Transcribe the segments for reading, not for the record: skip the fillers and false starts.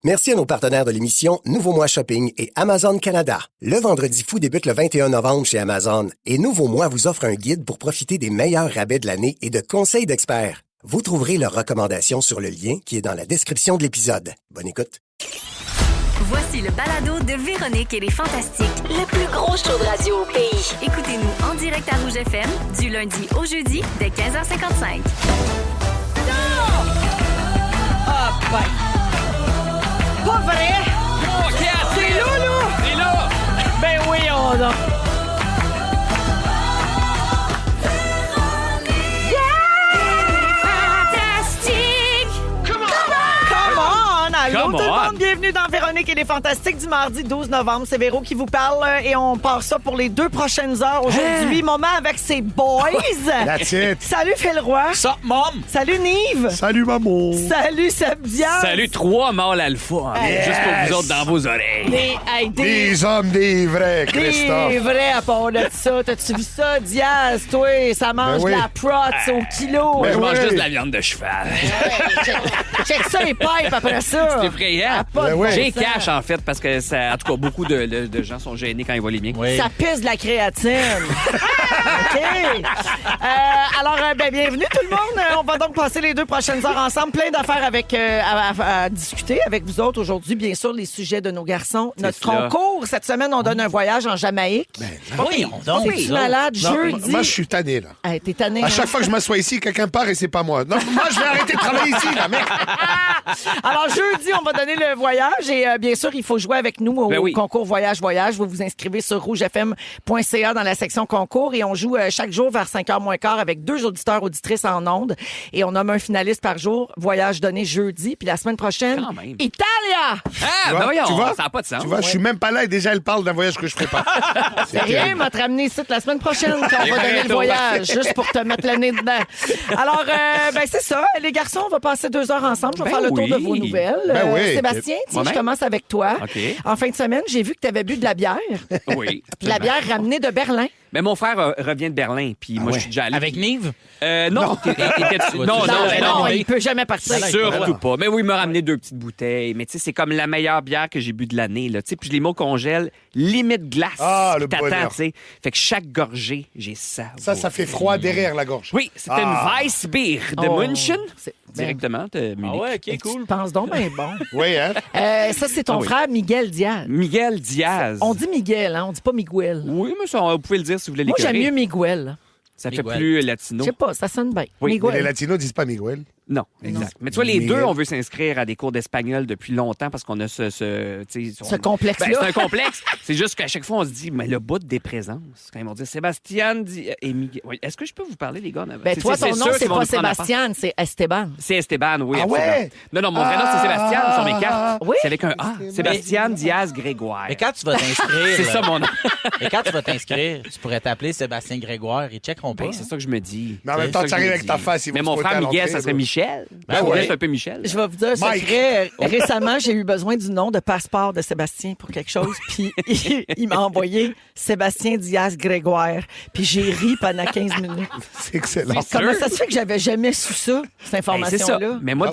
Merci à nos partenaires de l'émission Nouveau Mois Shopping et Amazon Canada. Le Vendredi fou débute le 21 novembre chez Amazon et Nouveau Mois vous offre un guide pour profiter des meilleurs rabais de l'année et de conseils d'experts. Vous trouverez leurs recommandations sur le lien qui est dans la description de l'épisode. Bonne écoute. Voici le balado de Véronique et les Fantastiques. Le plus gros show de radio au pays. Écoutez-nous en direct à Rouge FM du lundi au jeudi dès 15h55. Ah, ben. Pas vrai? Oh, Kat, C'est là! c'est là! Ben oui, on a. Allô Come tout le on. monde, bienvenue dans Véronique et les Fantastiques du mardi 12 novembre. C'est Véro qui vous parle et on part ça pour les 2 prochaines heures aujourd'hui. Moment avec ses boys. That's it. Salut Phil Roy. Sup, mom? Salut Nive. Salut, maman. Salut Seb Diaz. Salut, 3 mâles alpha. Yes. Juste pour vous autres dans vos oreilles. Des hommes, des vrais, Christophe. C'est vrai à part de ça. T'as-tu vu ça, Diaz? Toi, ça mange oui. de la prots au kilo. Moi, je Ben mange oui. juste de la viande de cheval. Check ça les pipes après ça. C'est effrayant. Pas de oui. J'ai bon sens. cash, en fait, parce que, ça, en tout cas, beaucoup de gens sont gênés quand ils voient les miens. Ça pisse de la créatine. OK. Alors, bienvenue tout le monde. On va donc passer les 2 prochaines heures ensemble. Plein d'affaires avec, à discuter avec vous autres aujourd'hui. Bien sûr, les sujets de nos garçons. Notre cela. concours, cette semaine, on donne un voyage en Jamaïque. Oui, on donne. C'est malade, Non, jeudi. moi, je suis tanné, là. Hey, t'es tanné, À hein? chaque fois que je m'assois ici, quelqu'un part et c'est pas moi. Non, moi, je vais arrêter de travailler ici, là, mec. Alors, jeudi, on va donner le voyage et bien sûr, il faut jouer avec nous au Ben oui. concours Voyage. Vous vous inscrivez sur rougefm.ca dans la section concours et on joue chaque jour vers 5h moins quart avec 2 auditeurs, auditrices en ondes et on nomme un finaliste par jour. Voyage donné jeudi. Puis la semaine prochaine, Quand même. Italia! Ah, Tu ben vois? voyons, Tu vois? ça n'a pas de sens. Tu vois, je suis même pas là et déjà, elle parle d'un voyage que je ferai pas. C'est rien, m'a te ramener ici la semaine prochaine quand on va donner le voyage, juste pour te mettre le nez dedans. Alors, ben c'est ça. Les garçons, on va passer 2 heures ensemble. Je vais Ben faire le tour de oui. vos nouvelles. Ben oui. Sébastien, tiens, je Moi-même. commence avec toi. OK. En fin de semaine, j'ai vu que tu avais bu de la bière. Oui. Puis la bière ramenée de Berlin. Mais mon frère revient de Berlin, puis moi, je suis déjà allé. Avec Nive? Non. Étais-tu- non, Non, ben non, il peut jamais partir. Surtout pas. Mais oui, il m'a ramené 2 petites bouteilles. Mais tu sais, c'est comme la meilleure bière que j'ai bu de l'année. Là. Tu sais, puis je les mets au congèle, limite glace. Ah, le Puis t'attends, bonheur. tu sais. Fait que chaque gorgée, j'ai ça. Ça fait froid derrière la gorge. Oui, c'était Ah. une Weissbier de Oh, München. c'est- Directement de Ah Munich. ouais, OK, Tu cool. penses donc bien bon. Oui, hein? Ça, c'est ton Ah oui. frère Miguel Diaz. Miguel Diaz. On dit Miguel, hein? On dit pas Miguel. Oui, mais ça, vous pouvez le dire si vous voulez Moi, j'aime l'écœurer. mieux Miguel. Ça fait Miguel. plus Je latino. sais pas, ça sonne bien. Oui, Les Miguel. Latinos disent pas Miguel. Non, exact. Mais tu vois, les Miguel. deux, on veut s'inscrire à des cours d'espagnol depuis longtemps parce qu'on a tu sais, Ce complexe-là. Ben, c'est un complexe. C'est juste qu'à chaque fois, on se dit, mais le bout des présences. Quand ils vont dire Sébastien et Miguel. Oui, est-ce que je peux vous parler, les gars? Ben, toi, ton nom, sûr c'est qu'ils vont pas nous prendre à part. Sébastien, c'est Esteban. C'est Esteban, oui. Ah absolument. ouais? Non, non, mon vrai nom, c'est Sébastien sur mes cartes. Oui? C'est avec un A. Sébastien Diaz Grégoire. Mais quand tu vas t'inscrire... C'est ça, mon nom. Mais quand tu vas t'inscrire, tu pourrais t'appeler Sébastien Grégoire. Ils checkeront pas. Ben, c'est ça que je me dis. Mais en même C'est temps, ça tu que arrives je me avec ta dis. face. ils vont Mais te mon fouetter frère à Miguel, l'entrée, ça serait là. Michel. Ben Miguel, ouais. c'est un peu Michel. Je vais vous dire un Mike. secret. Récemment, j'ai eu besoin du nom de passeport de Sébastien pour quelque chose. Puis il m'a envoyé Sébastien Diaz Grégoire. Puis j'ai ri pendant 15 minutes. C'est excellent. Comment ça se fait que j'avais jamais su ça, cette Ben, c'est ça. information-là? Mais moi,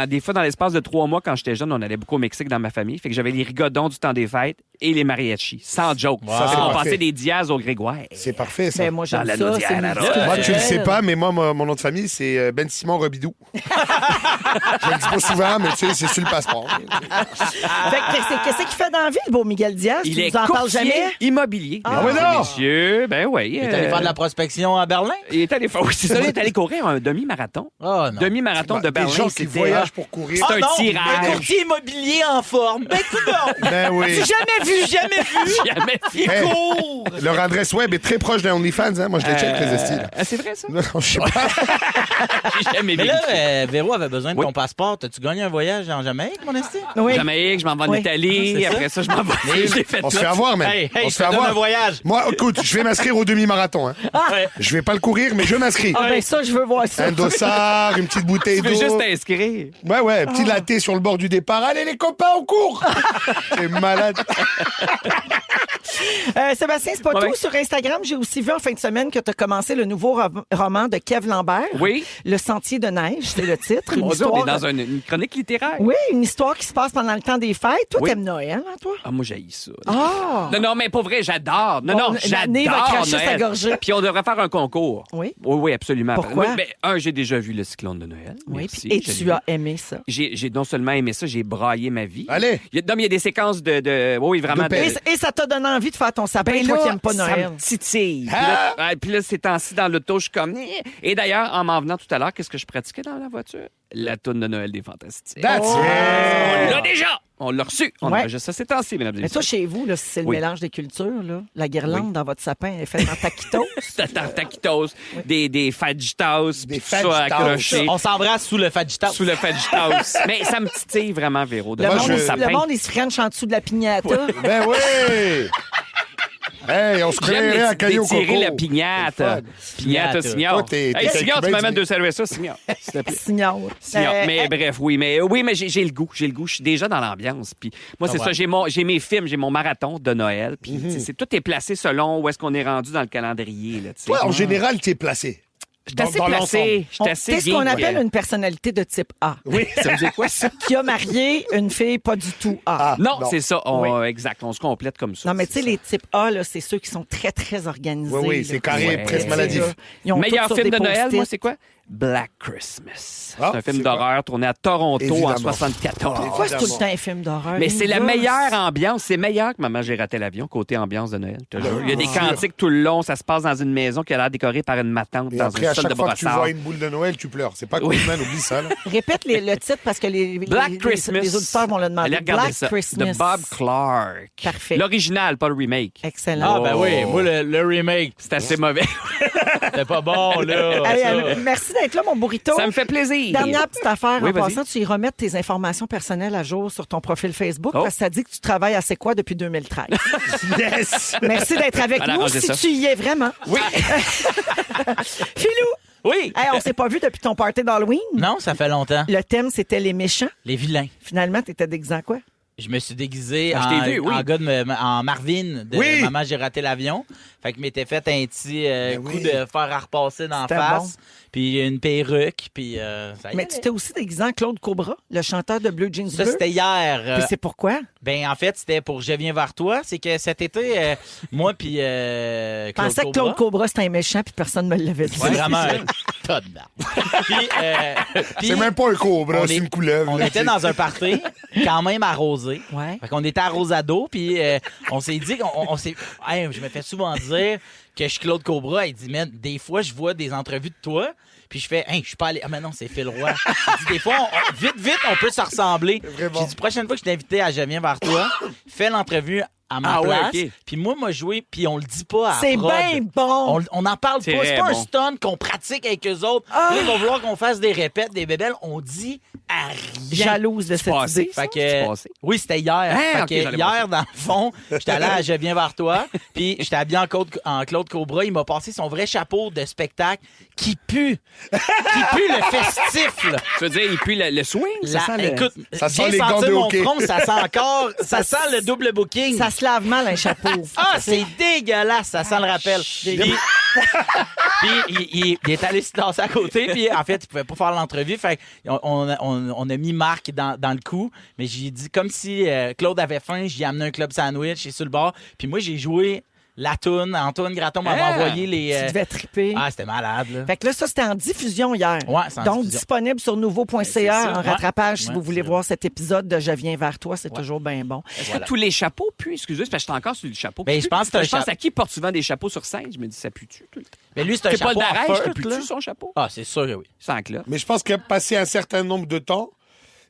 des fois, dans l'espace de 3 mois, quand j'étais jeune, on allait beaucoup au Mexique dans ma famille. Fait que j'avais les rigodons du temps des fêtes et les mariachis. Sans joke. Ça, c'est on parfait. passait des Diaz au Grégoire. C'est parfait, ça. Ben, moi, j'aime Dans la ça. Naudière, C'est la multiculturel. Rose. Moi, tu le sais pas, mais moi, mon nom de famille, c'est Ben Simon Robidoux. Je le dis pas souvent, mais tu sais, c'est sur le passeport. Fait que qu'est-ce qu'il fait dans la vie, le beau Miguel Diaz? Il Tu est nous en parles courtier jamais? immobilier. Ah, mesdames oui, et non! messieurs, ben oui. Il est allé faire de la prospection à Berlin? Il est allé faire... Oui, c'est ça, il est allé courir un demi-marathon. Oh non. Demi-marathon de Des Berlin. gens qui c'était- voyagent pour courir. C'est un Un tirage. courtier immobilier en forme. Ben, coudonc! Ben oui. Jamais vu, jamais vu! Jamais Il Hey. court! Leur adresse web est très proche d'un OnlyFans. Hein? Moi, je les check, les estis. là. C'est vrai, ça? Non, non, je sais pas. J'ai jamais Mais vu. là, Véro avait besoin de Oui. ton passeport. T'as-tu gagné un voyage en Jamaïque, mon esti? Oui. Jamaïque, je m'en vais en Oui. Italie. C'est ça. Après ça, je m'en vais. Je l'ai fait On se tout. fait avoir, même. Hey, On je se te fait donne un avoir. voyage. Moi, écoute, je vais m'inscrire au demi-marathon. Hein. Ouais. Je vais pas le courir, mais je m'inscris. Ah, ben ça, je veux voir ça. Un dossard, une petite bouteille Tu veux d'eau. juste t'inscrire. Ouais, petit latte sur le bord du départ. Allez, les copains! copain au cours! C'est malade. Sébastien, c'est pas Ouais. tout. Sur Instagram, j'ai aussi vu en fin de semaine que tu as commencé le nouveau roman de Kev Lambert. Oui. Le Sentier de neige, c'est le titre. Mon Dieu, on est dans une chronique littéraire. Oui, une histoire qui se passe pendant le temps des fêtes. Toi, Oui. t'aimes Noël, hein, toi? Ah, moi, j'haïs ça. Ah! Non, mais pour vrai, j'adore. Non, Bon, non, Ney va j'adore cracher sa Noël. gorgée. Puis on devrait faire un concours. Oui. Oui, absolument. Pourquoi? Moi, ben, j'ai déjà vu le cyclone de Noël. Oui, Merci, et je l'ai tu vu. as aimé ça. J'ai non seulement aimé ça, j'ai braillé ma vie. Allez. Non, mais il y a des séquences de oui, vraiment. De paix. Et ça t'a donné envie de faire ton sapin, Ben toi là, qui n'aimes pas ça Noël. me titille. Ah! Puis là, ces temps-ci, dans l'auto, je suis comme... Et d'ailleurs, en m'en venant tout à l'heure, qu'est-ce que je pratiquais dans la voiture? La toune de Noël des Fantastiques. That's On it. l'a déjà! On l'a reçu. On Ouais. enregistre ça ces temps-ci, mesdames et Mais messieurs. toi, chez vous, là, si c'est le Oui. mélange des cultures, là, la guirlande dans votre sapin est faite en taquitos. Taquitos, des fajitos, Des puis tout ça fajitos. accroché On s'embrasse sous le Fajitas. sous le fajitos. Mais ça me titille vraiment, Véro, de Le Moi, voir monde, mon je- sapin. le monde, il se french en dessous de la pignata. Ben oui! Hey, on se créerait à J'aime Caillou Coco. d'étirer la pignate. C'est le fun. Pignate, Pignate. signor. Toi, t'es Hey, signor, tu cubain, m'amènes tu- deux cervezas, signor. S'il te plaît. Signor. Signor. Mais bref, oui, mais j'ai le goût. J'ai le goût. Je suis déjà dans l'ambiance. Puis moi, c'est Ah ça. ouais. J'ai mes films, j'ai mon marathon de Noël. Puis tu sais, tout est placé selon où est-ce qu'on est rendu dans le calendrier. Là, tu sais. Toi, en général, t'es placé. Je suis dans- assez dans placé. l'ensemble. Je suis assez C'est ce qu'on geek. appelle une personnalité de type A. Oui, ça veut dire quoi, ça? Qui a marié une fille pas du tout A. Ah, Non, c'est ça. Oui. Exact. On se complète comme ça. Non, mais tu sais, C'est les types A, là, c'est ceux qui sont très, très organisés. Oui, oui, là. c'est carré, Ouais. presque maladif. Là, ils ont Meilleur tout sur film des de Noël, post-it. moi, c'est quoi? Black Christmas. Ah, c'est un film c'est quoi? d'horreur tourné à Toronto en Évidemment. 74. Pourquoi c'est tout le temps un film d'horreur? Mais Il c'est la gosse. meilleure ambiance. C'est meilleur que Maman, j'ai raté l'avion, côté ambiance de Noël. Je te jure. Il y a des sûr. cantiques tout le long. Ça se passe dans une maison qui a l'air décorée par une matante Et dans après, un à sol chaque de fois que tu brossard. vois une boule de Noël, tu pleures. C'est pas Oui. Coolman, oublie ça. Là. Répète le titre parce que Black Christmas. les auditeurs vont le demander. Allez regarder Black ça. Christmas. De Bob Clark. Parfait. L'original, pas le remake. Excellent. Ah, ben oui. Moi, le remake, C'est assez mauvais. c'était pas bon, là. Hey, ça. merci d'être là, mon burrito. Ça me fait plaisir. Dernière petite affaire, Oui, en vas-y. passant, tu y remettes tes informations personnelles à jour sur ton profil Facebook Oh. parce que ça dit que tu travailles à C'est quoi depuis 2013. Yes! Merci d'être avec Elle a nous arrangé si ça. tu y es vraiment. Oui. Philou, Oui. hey, on s'est pas vu depuis ton party d'Halloween. Non, ça fait longtemps. Le thème, c'était les méchants. Les vilains. Finalement, t'étais déguisé en quoi? Je me suis déguisé Ah, je t'ai vu, oui. en gars en Marvin de Oui. Maman, j'ai raté l'avion. Fait que je m'étais fait un petit coup oui. de fer à repasser dans la C'était face. Puis une perruque. Puis ça y Mais est. tu t'es aussi déguisé en Claude Cobra, le chanteur de Blue Jeans Ça, Bleu. c'était hier. Puis c'est pourquoi? Ben, en fait, c'était pour Je viens vers toi. C'est que cet été, moi puis Je Claude pensais que Cobra, Claude Cobra, c'était un méchant, puis personne ne me l'avait dit. c'est vraiment un tas de merde. Puis, C'est même pas un cobra, on c'est est- une couleuvre. on là, était tu sais. dans un party, quand même arrosé. Ouais. Fait qu'on était arrosado, puis on s'est dit on s'est... Hey, je me fais souvent dire que je suis Claude Cobra. Il dit, man, des fois, je vois des entrevues de toi, puis je fais, hey, je suis pas allé... Ah, mais non, c'est Phil Roy. Il dit, des fois, vite, on peut se ressembler. Vraiment. J'ai dit, prochaine fois que je t'ai invité à Je viens vers toi, fais l'entrevue à ma Ah ouais, place. ok. Puis moi, joué, puis on le dit pas à C'est prod. bien bon. On n'en parle C'est pas. C'est pas vrai un bon. stunt qu'on pratique avec eux autres. Ah! Là, ils vont vouloir qu'on fasse des répètes, des bébelles. On dit à rien. Jalouse de cette passé. idée. Fait que, C'est passé? oui, c'était hier. Ah, Fait ok, que j'en ai hier, dans le fond, j'étais allé à Je viens vers toi, puis j'étais habillé en Claude Cobra. Il m'a passé son vrai chapeau de spectacle qui pue. Qui pue le festif, là. Tu veux dire, il pue le swing? Ça sent le- Écoute, Ça sent viens les gants sentir de mon hockey. front, ça sent encore... Ça sent le double booking. Ça se lave mal, un chapeau. Ah, c'est dégueulasse, ça sent le rappel. Puis il est allé se tasser à côté, puis en fait, il pouvait pas faire l'entrevue. Fait on a mis Marc dans le coup, mais j'ai dit comme si Claude avait faim, j'ai amené un club sandwich, et sur le bord. Puis moi, j'ai joué la toune. Antoine Graton m'avait Ah! envoyé les... Tu devais triper. Ah, c'était malade, là. Fait que là, ça, c'était en diffusion hier. Ouais, c'est en Donc, diffusion. disponible sur nouveau.ca c'est ça. en Ouais. rattrapage si Ouais, vous voulez c'est voir cet épisode de Je viens vers toi. C'est toujours bien bon. Voilà. Tous les chapeaux puent, excusez, c'est parce que j'étais encore sur le chapeau. Ben, je pense que c'est un Je pense chapeau. à qui porte souvent des chapeaux sur scène. Je me dis, ça pue-tu tout le temps? Mais lui, c'est un C'est pas chapeau le en Darèche qui feutre, là. pue-tu son chapeau? Ah, c'est sûr que oui. Sans clope. Mais je pense que passer un certain nombre de temps,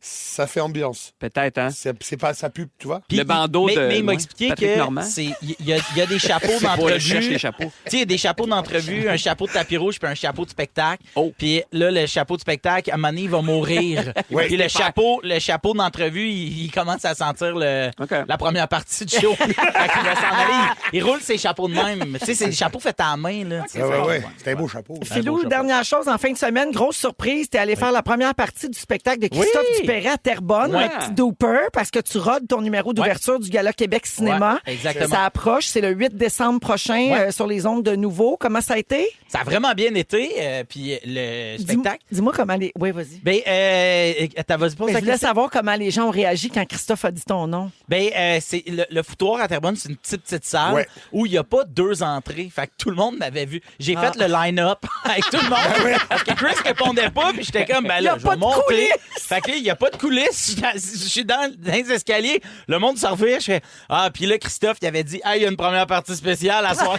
ça fait ambiance. Peut-être, hein? C'est pas ça pub, tu vois. Puis Le bandeau mais, de- mais il m'a ouais, expliqué Patrick que Normand. il y a des chapeaux C'est pas, je cherche d'entrevue. les chapeaux. Tu sais, il y a des chapeaux d'entrevue, un chapeau de tapis rouge puis un chapeau de spectacle. Oh. Puis là, le chapeau de spectacle, à un moment donné, il va mourir. Oui. Puis le chapeau d'entrevue, il commence à sentir OK. la première partie du show. Fait qu'il va s'en aller. Il roule ses chapeaux de même. Tu sais, c'est des chapeaux faits à la main, là. Ouais. C'est un beau chapeau. Philou, dernière chose, en fin de semaine, grosse surprise, t'es allé faire la première partie du spectacle de Christophe Oui. verrai à Terrebonne, Ouais. le petit Dooper, parce que tu rodes ton numéro d'ouverture du Gala Québec Cinéma. Ouais, exactement. Ça approche, c'est le 8 décembre prochain Ouais. sur les ondes de Nouveau. Comment ça a été? Ça a vraiment bien été. Puis le spectacle. Dis-moi comment les... Oui, vas-y. Ben, t'as vas-y Mais poser je la voulais question. savoir comment les gens ont réagi quand Christophe a dit ton nom. Ben, c'est le foutoir à Terrebonne, c'est une petite salle Ouais. où il n'y a pas 2 entrées. Fait que tout le monde m'avait vu. J'ai fait le line-up avec tout le monde. Parce que Chris répondait pas, puis j'étais comme, ben Y a là, je pas vais de monter. coulisses. Fait que là, il n'y a pas de coulisses. Je suis dans les escaliers. Le monde se revient. Je fais, puis là, Christophe, il avait dit, il y a une première partie spéciale à soir.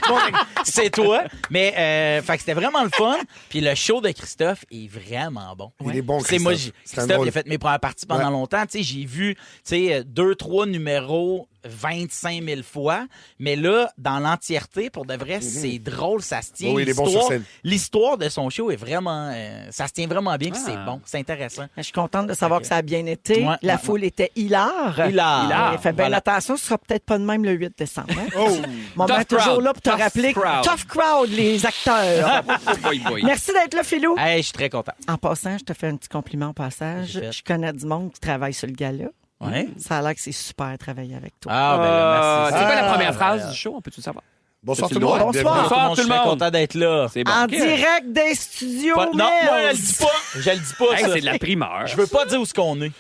C'est toi. Mais, fait que c'était vraiment le fun. Puis le show de Christophe est vraiment bon. Il est bon, C'est moi, Christophe. C'est un Christophe, drôle. il a fait mes premières parties pendant Ouais. longtemps. Tu sais, j'ai vu 2-3 numéros 25 000 fois. Mais là, dans l'entièreté, pour de vrai, c'est drôle, ça se tient. Oui, il est bon sur scène. L'histoire de son show est vraiment... ça se tient vraiment bien, puis c'est bon, c'est intéressant. Je suis contente de savoir que ça a bien été. Ouais, La ouais, foule était hilar. Hilar. Fais bien Voilà. attention, ce sera peut-être pas de même le 8 décembre. Hein? Oh! Moment Tough toujours crowd. là pour te Tough rappeler. crowd. Tough crowd, les acteurs. Boy, boy. Merci d'être là, Philou. Hey, je suis très content. En passant, je te fais un petit compliment au passage. J'ai fait. Je connais du monde qui travaille sur le gala. Ouais. Ça a l'air que c'est super de travailler avec toi. Ah, ben là, merci. C'est quoi la Ah, première phrase du show? On peut-tout savoir? Bonsoir As-tu tout le le monde. droit? Bonsoir. Bienvenue. Bonsoir, Je tout le suis très monde. content d'être là. C'est bon. En OK. direct des studios. Non, moi, je le Mills. dis pas. Je le dis pas, Hey, ça. c'est de la primeur. Je veux pas dire où ce qu'on est.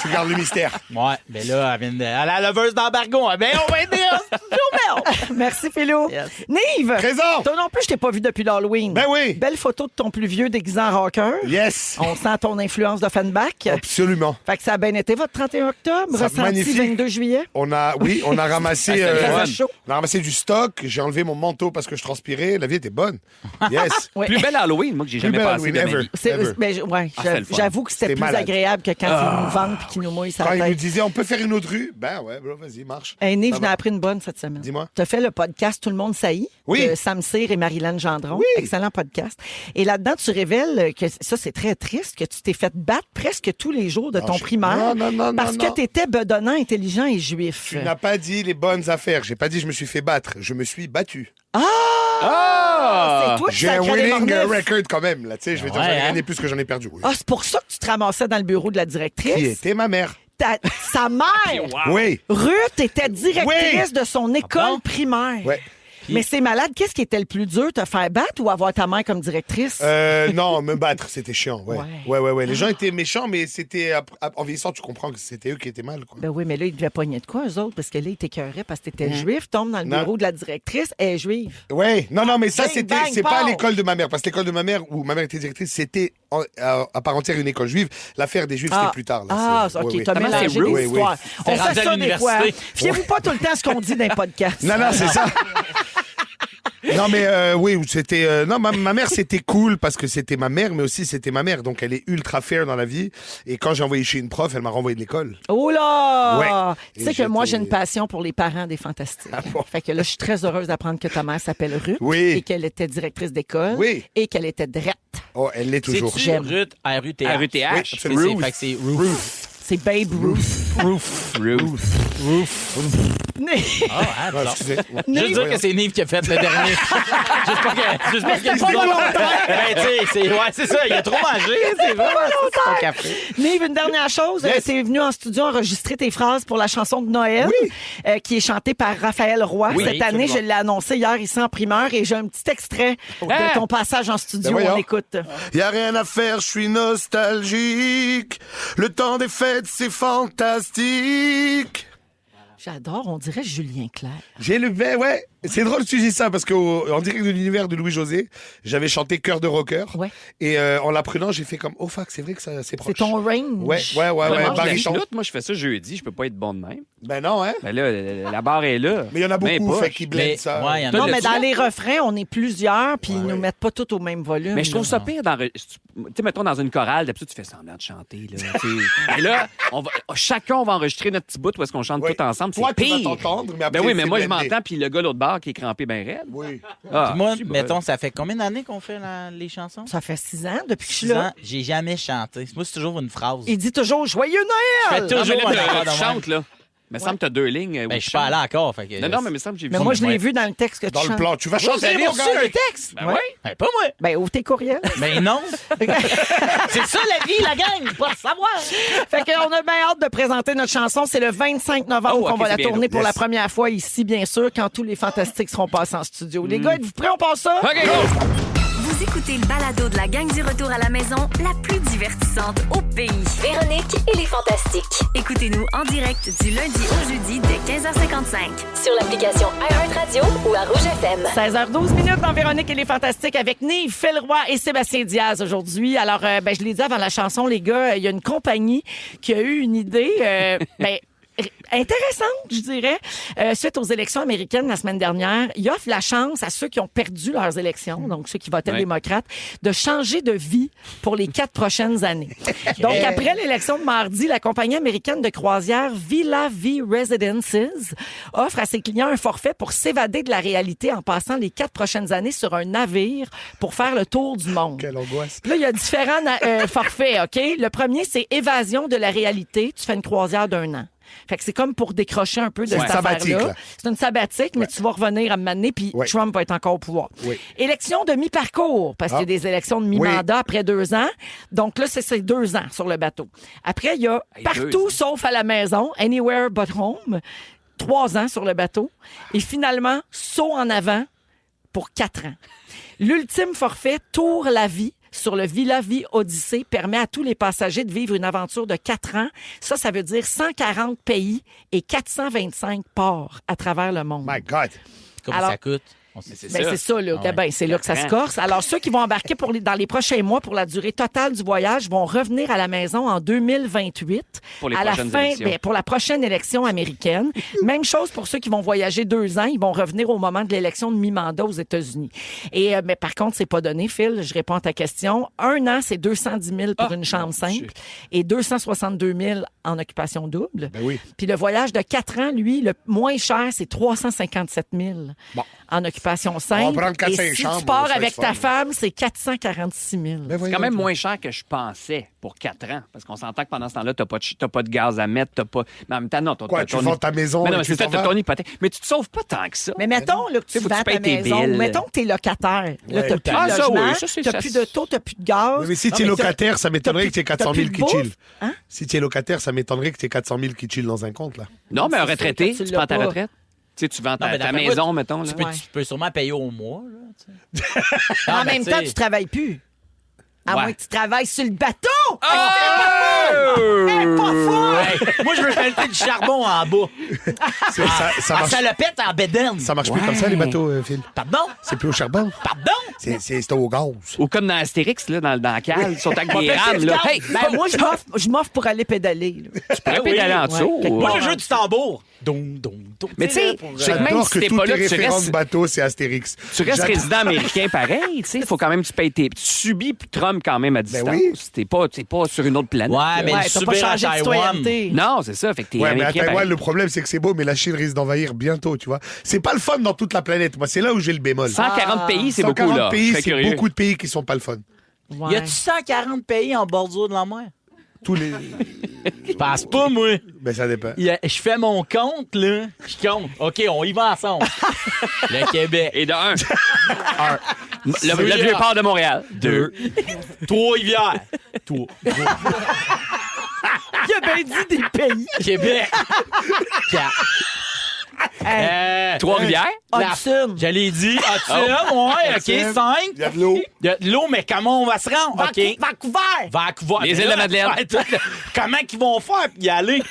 Tu gardes le mystère. Ouais, mais là, elle vient de... à la leveuse d'embargo. Ben, on va être en studio, merde! Merci, Philou. Yes. Nive. Présent. Toi non plus, je t'ai pas vu depuis l'Halloween. Ben oui. Belle photo de ton plus vieux déguisé en rocker. Yes. On sent ton influence d'Offenbach. Absolument. Fait que ça a bien été votre 31 octobre, Ça, ressenti magnifique. 22 juillet. On a ramassé, C'était le fun. chaud. on a ramassé du stock. J'ai enlevé mon manteau parce que je transpirais. La vie était bonne. Yes. Ouais. Plus belle Halloween, moi, que j'ai Plus jamais belle passé Halloween de ma ever. vie. C'est, ben, ouais, Ah, c'est le fun. j'avoue que c'était C'était plus malade. agréable que quand ils nous vendent et qu'ils nous mouillent sa Quand ils nous tête. disaient, on peut faire une autre rue, ben ouais, bro, vas-y, marche. Hey, Nive, Ça je n'ai va. appris une bonne cette semaine. Dis-moi. Tu as fait le podcast Tout le monde saillit Oui. de Sam Cyr et Marilyn Gendron. Oui. Excellent podcast. Et là-dedans, tu révèles que ça, c'est très triste, que tu t'es fait battre presque tous les jours de ton primaire non, parce que non. tu étais bedonnant, intelligent et juif. Tu n'as pas dit les bonnes affaires. J'ai pas dit je me suis fait battre. Je me suis battu. C'est toi qui J'ai un sacrais les winning morneufs. record quand même. Là, tu sais, je vais dire, Ouais, j'en ai hein? gagné plus que j'en ai perdu. Oui. Ah, c'est pour ça que tu te ramassais dans le bureau de la directrice. Qui était ma mère. Sa mère, Oui. Ruth, était directrice Oui. de son école bon? primaire. Ouais. Mais c'est malade. Qu'est-ce qui était le plus dur, te faire battre ou avoir ta mère comme directrice? Non, me battre, c'était chiant. Ouais. Ouais. Ouais. Les gens étaient méchants, mais c'était en vieillissant, tu comprends que c'était eux qui étaient mal. Quoi. Ben oui, mais là, ils devaient pogner de quoi, eux autres? Parce que là, ils t'écœuraient parce que t'étais juif, tombe dans le Non. bureau de la directrice, elle est juive. Ouais, non, mais ça, Bang, bang, c'est pas à pow. l'école de ma mère. Parce que l'école de ma mère, où ma mère était directrice, c'était à part entière une école juive. L'affaire des juifs, c'était plus tard. Là. Ah, C'est- OK, ouais, ouais. t'as Comment mélangé c'est des rude? Oui, oui. histoires. On T'es fait rendu à ça des fois. l'université. Fiez-vous pas tout le temps à ce qu'on dit dans les podcasts. Non, c'est ça. Non, mais oui, c'était. Non, ma mère, c'était cool parce que c'était ma mère, mais aussi c'était ma mère. Donc, elle est ultra fair dans la vie. Et quand j'ai envoyé chez une prof, elle m'a renvoyé de l'école. Oh là! Ouais. Tu sais Et que moi, j'ai j'étais- une passion pour les parents des fantastiques. bon? Fait que là, je suis très heureuse d'apprendre que ta mère s'appelle Ruth Oui. et qu'elle était directrice d'école Oui. et qu'elle était drette. Oh, elle l'est toujours. C'est-tu J'aime. Ruth, R-U-T-H? R-U-T-H. Oui, absolument. Fait que c'est Ruth. C'est Babe Ruth. Ah, Ah, excusez. Ouais. Juste dire que c'est Nive qui a fait le dernier. Juste pas que c'était pas volontaire. Ben, tu sais, c'est ça. Il a trop mangé. C'est vraiment ça, c'est ton café. Nive, une dernière chose. Yes. Tu es venu en studio enregistrer tes phrases pour la chanson de Noël, qui est chantée par Raphaël Roy. Oui, Cette année, absolument. je l'ai annoncé hier ici en primeur et j'ai un petit extrait de ton passage en studio. Ben voyons. On écoute. Y a rien à faire, je suis nostalgique. Le temps des fêtes, c'est fantastique. J'adore, on dirait Julien Clerc. J'ai le ouais, c'est drôle que tu dis ça parce qu'en direct de l'univers de Louis-José, j'avais chanté Cœur de rocker. Ouais. Et en l'apprenant, j'ai fait comme oh fuck, c'est vrai que ça c'est proche. C'est ton range. Ouais, Moi, la baryton. flûte, moi, je fais ça jeudi. Je peux pas être bon de même. Ben non hein. Ben là, la barre est là. Mais il y en a Ben, beaucoup pas. fait qui blendent Mais, ça. ouais, il y en a. Non, Toi, mais le dans son- les refrains, on est plusieurs, puis ils nous mettent pas tous au même volume. Mais je trouve là. ça pire tu sais, mettons dans une chorale, d'habitude, tu fais semblant de chanter. Là, tu sais. Et là, chacun, on va enregistrer notre petit bout où est-ce qu'on chante Ouais. tout ensemble. Toi, C'est tu vas pire. t'entendre, mais après Ben oui, mais c'est moi, je blendé. m'entends, puis le gars l'autre bar qui est crampé ben raide. Oui. Ah, Puis moi, c'est bon. mettons, ça fait combien d'années qu'on fait les chansons? Ça fait 6 ans depuis que je suis 6 là. ans, j'ai jamais chanté. Moi, c'est toujours une phrase. Il dit toujours Joyeux Je Noël! fais toujours Non, mais un là, affaire de tu même. chantes, là. Mais il semble que tu as 2 lignes. Ben, je suis pas allé encore. Fait que, Non, mais il me semble que j'ai vu Mais ça. moi, je l'ai vu dans le texte que tu Dans le chantes. plan, tu vas changer Vous avez mon reçu gars. un texte? Ben oui. Ben, pas moi. Ben, ouvre tes courriels. Ben non. C'est ça la vie, la gang. Pas le savoir. Fait qu'on a bien hâte de présenter notre chanson. C'est le 25 novembre Oh, qu'on ok, va c'est la bientôt. tourner pour Yes. la première fois ici, bien sûr, quand tous les fantastiques seront passés en studio. Les gars, êtes-vous prêts? On passe ça? OK, go! Vous écoutez le balado de la gang du retour à la maison, la plus divertissante au pays. Véronique et les Fantastiques. Écoutez-nous en direct du lundi au jeudi dès 15h55. Sur l'application iHeartRadio ou à Rouge FM. 16h12 minutes dans Véronique et les Fantastiques avec Nive, Phil Roy et Sébastien Diaz aujourd'hui. Alors, je l'ai dit avant la chanson, les gars, il y a une compagnie qui a eu une idée, intéressante, je dirais. Suite aux élections américaines la semaine dernière, il offre la chance à ceux qui ont perdu leurs élections, donc ceux qui votaient démocrates, de changer de vie pour les 4 prochaines années. Donc, après l'élection de mardi, la compagnie américaine de croisière Villa V Residences offre à ses clients un forfait pour s'évader de la réalité en passant les 4 prochaines années sur un navire pour faire le tour du monde. Quelle angoisse. Puis là, il y a différents forfaits, OK? Le premier, c'est évasion de la réalité. Tu fais une croisière d'1 an. Fait que c'est comme pour décrocher un peu de cette Sabbatique, affaire-là. là. C'est une sabbatique, mais tu vas revenir à un moment donné, puis Ouais. Trump va être encore au pouvoir. Oui. Élection de mi-parcours, parce qu'il y a des élections de mi-mandat après 2 ans. Donc là, c'est 2 ans sur le bateau. Après, il y a Hey, 2 partout ans. sauf à la maison, anywhere but home, 3 ans sur le bateau. Et finalement, saut en avant pour 4 ans. L'ultime forfait, Tour la vie, sur le Villa Vie Odyssée, permet à tous les passagers de vivre une aventure de 4 ans. Ça veut dire 140 pays et 425 ports à travers le monde. My God. Comment Alors- ça coûte? C'est Ben, ça. c'est ça, là. Ah ouais. Ben, c'est là que ça se corse. Alors, ceux qui vont embarquer dans les prochains mois pour la durée totale du voyage vont revenir à la maison en 2028. Pour les à la prochaines fin, élections. pour la prochaine élection américaine. Même chose pour ceux qui vont voyager 2 ans. Ils vont revenir au moment de l'élection de mi-mandat aux États-Unis. Et, mais par contre, c'est pas donné, Phil. Je réponds à ta question. 1 an, c'est 210 000 pour une chambre simple Dieu. et 262 000 en occupation double. Ben oui. Puis le voyage de 4 ans, lui, le moins cher, c'est 357 000 Bon. en occupation On simple. va prendre 4-5 Et si chambres, tu pars ça va avec être ta fun. femme, c'est 446 000. Ben C'est voyons quand même donc. moins cher que je pensais pour 4 ans. Parce qu'on s'entend que pendant ce temps-là, t'as pas de gaz à mettre, t'as pas. Mais en même temps, non, t'as Quoi, t'as tu vends ta maison Mais non, et mais tu c'est ça, t'en t'as vas? ton hypothèque. Mais tu te sauves pas tant que ça. Mais mettons là, que tu Faut que tu vends ta payes tes maison, billes. mettons que t'es locataire. Là, Ouais. t'as plus Ah, de ça, logement, oui, ça, c'est- t'as ça, plus de taux, t'as plus de gaz. Oui, mais si Non, tu es mais locataire, ça m'étonnerait que tu aies 400 000 plus qui de chill. bouffe. Hein? Si tu es locataire, ça m'étonnerait que tu aies 400 000 qui chill dans un compte, là. Non, mais un c'est sûr retraité, que tu tu l'as prends ta pas. retraite. Tu sais, tu vends Non, ta mais d'après maison, moi, mettons. Là. Tu peux sûrement payer au mois. Là, tu sais. En Non, mais même tu temps, sais- tu travailles plus. À Ouais. moins que tu travailles sur le bateau. Oh! T'es pas fou! Hey, moi, je veux pelleter du charbon en bas. Ça En marche, salopette en bédaine. ça marche plus comme ça, les bateaux, Phil. Pardon? C'est plus au charbon. Pardon? C'est au gaz. Ou comme dans Astérix, là, dans la cale, ils sont avec des rames. Là. Hey, Ben, moi, je m'offre pour aller pédaler. là. tu pourrais pédaler en dessous. Ouais. Moi, ou- je joue du tambour. Dong, dong, dong. Mais tu sais, là, pour- je sais que même J'adore si que t'es tous pas tes là, tu référents restes de bateaux, c'est Astérix. Tu restes J'adore. résident américain pareil, tu sais. Il faut quand même que tu payes tes. Tu subis Trump quand même à distance. oui. T'es pas sur une autre planète. Ouais, mais Ouais, le t'as pas subir à changé de Taïwan. citoyenneté. Non, c'est ça. Fait que t'es Ouais, mais à américain Taïwan, pareil. le problème, c'est que c'est beau, mais la Chine risque d'envahir bientôt, tu vois. C'est pas le fun dans toute la planète. Moi, c'est là où j'ai le bémol. 140 pays, c'est beaucoup, 140 là. pays, Je serais c'est curieux. beaucoup de pays qui sont pas le fun. Ouais. Y a-tu 140 pays en bordure de la mer? Tous les. Je pense pas, moi. Ben, ça dépend. Je fais mon compte, là. Je compte. OK, on y va ensemble. Le Québec. Et de un. Le vieux port de Montréal. 2. Trois-Rivières. Trois. Il a bien dit des pays. Québec. 4. Trois-Rivières. Hudson. Je l'ai dit. Hudson, ouais, OK, 5. Il y a de l'eau. Il y a de l'eau, mais comment on va se rendre? OK. Vancouver. Vancouver. Les Mais îles là, de Madeleine. ouais, tout le- Comment qu'ils vont faire pour y aller?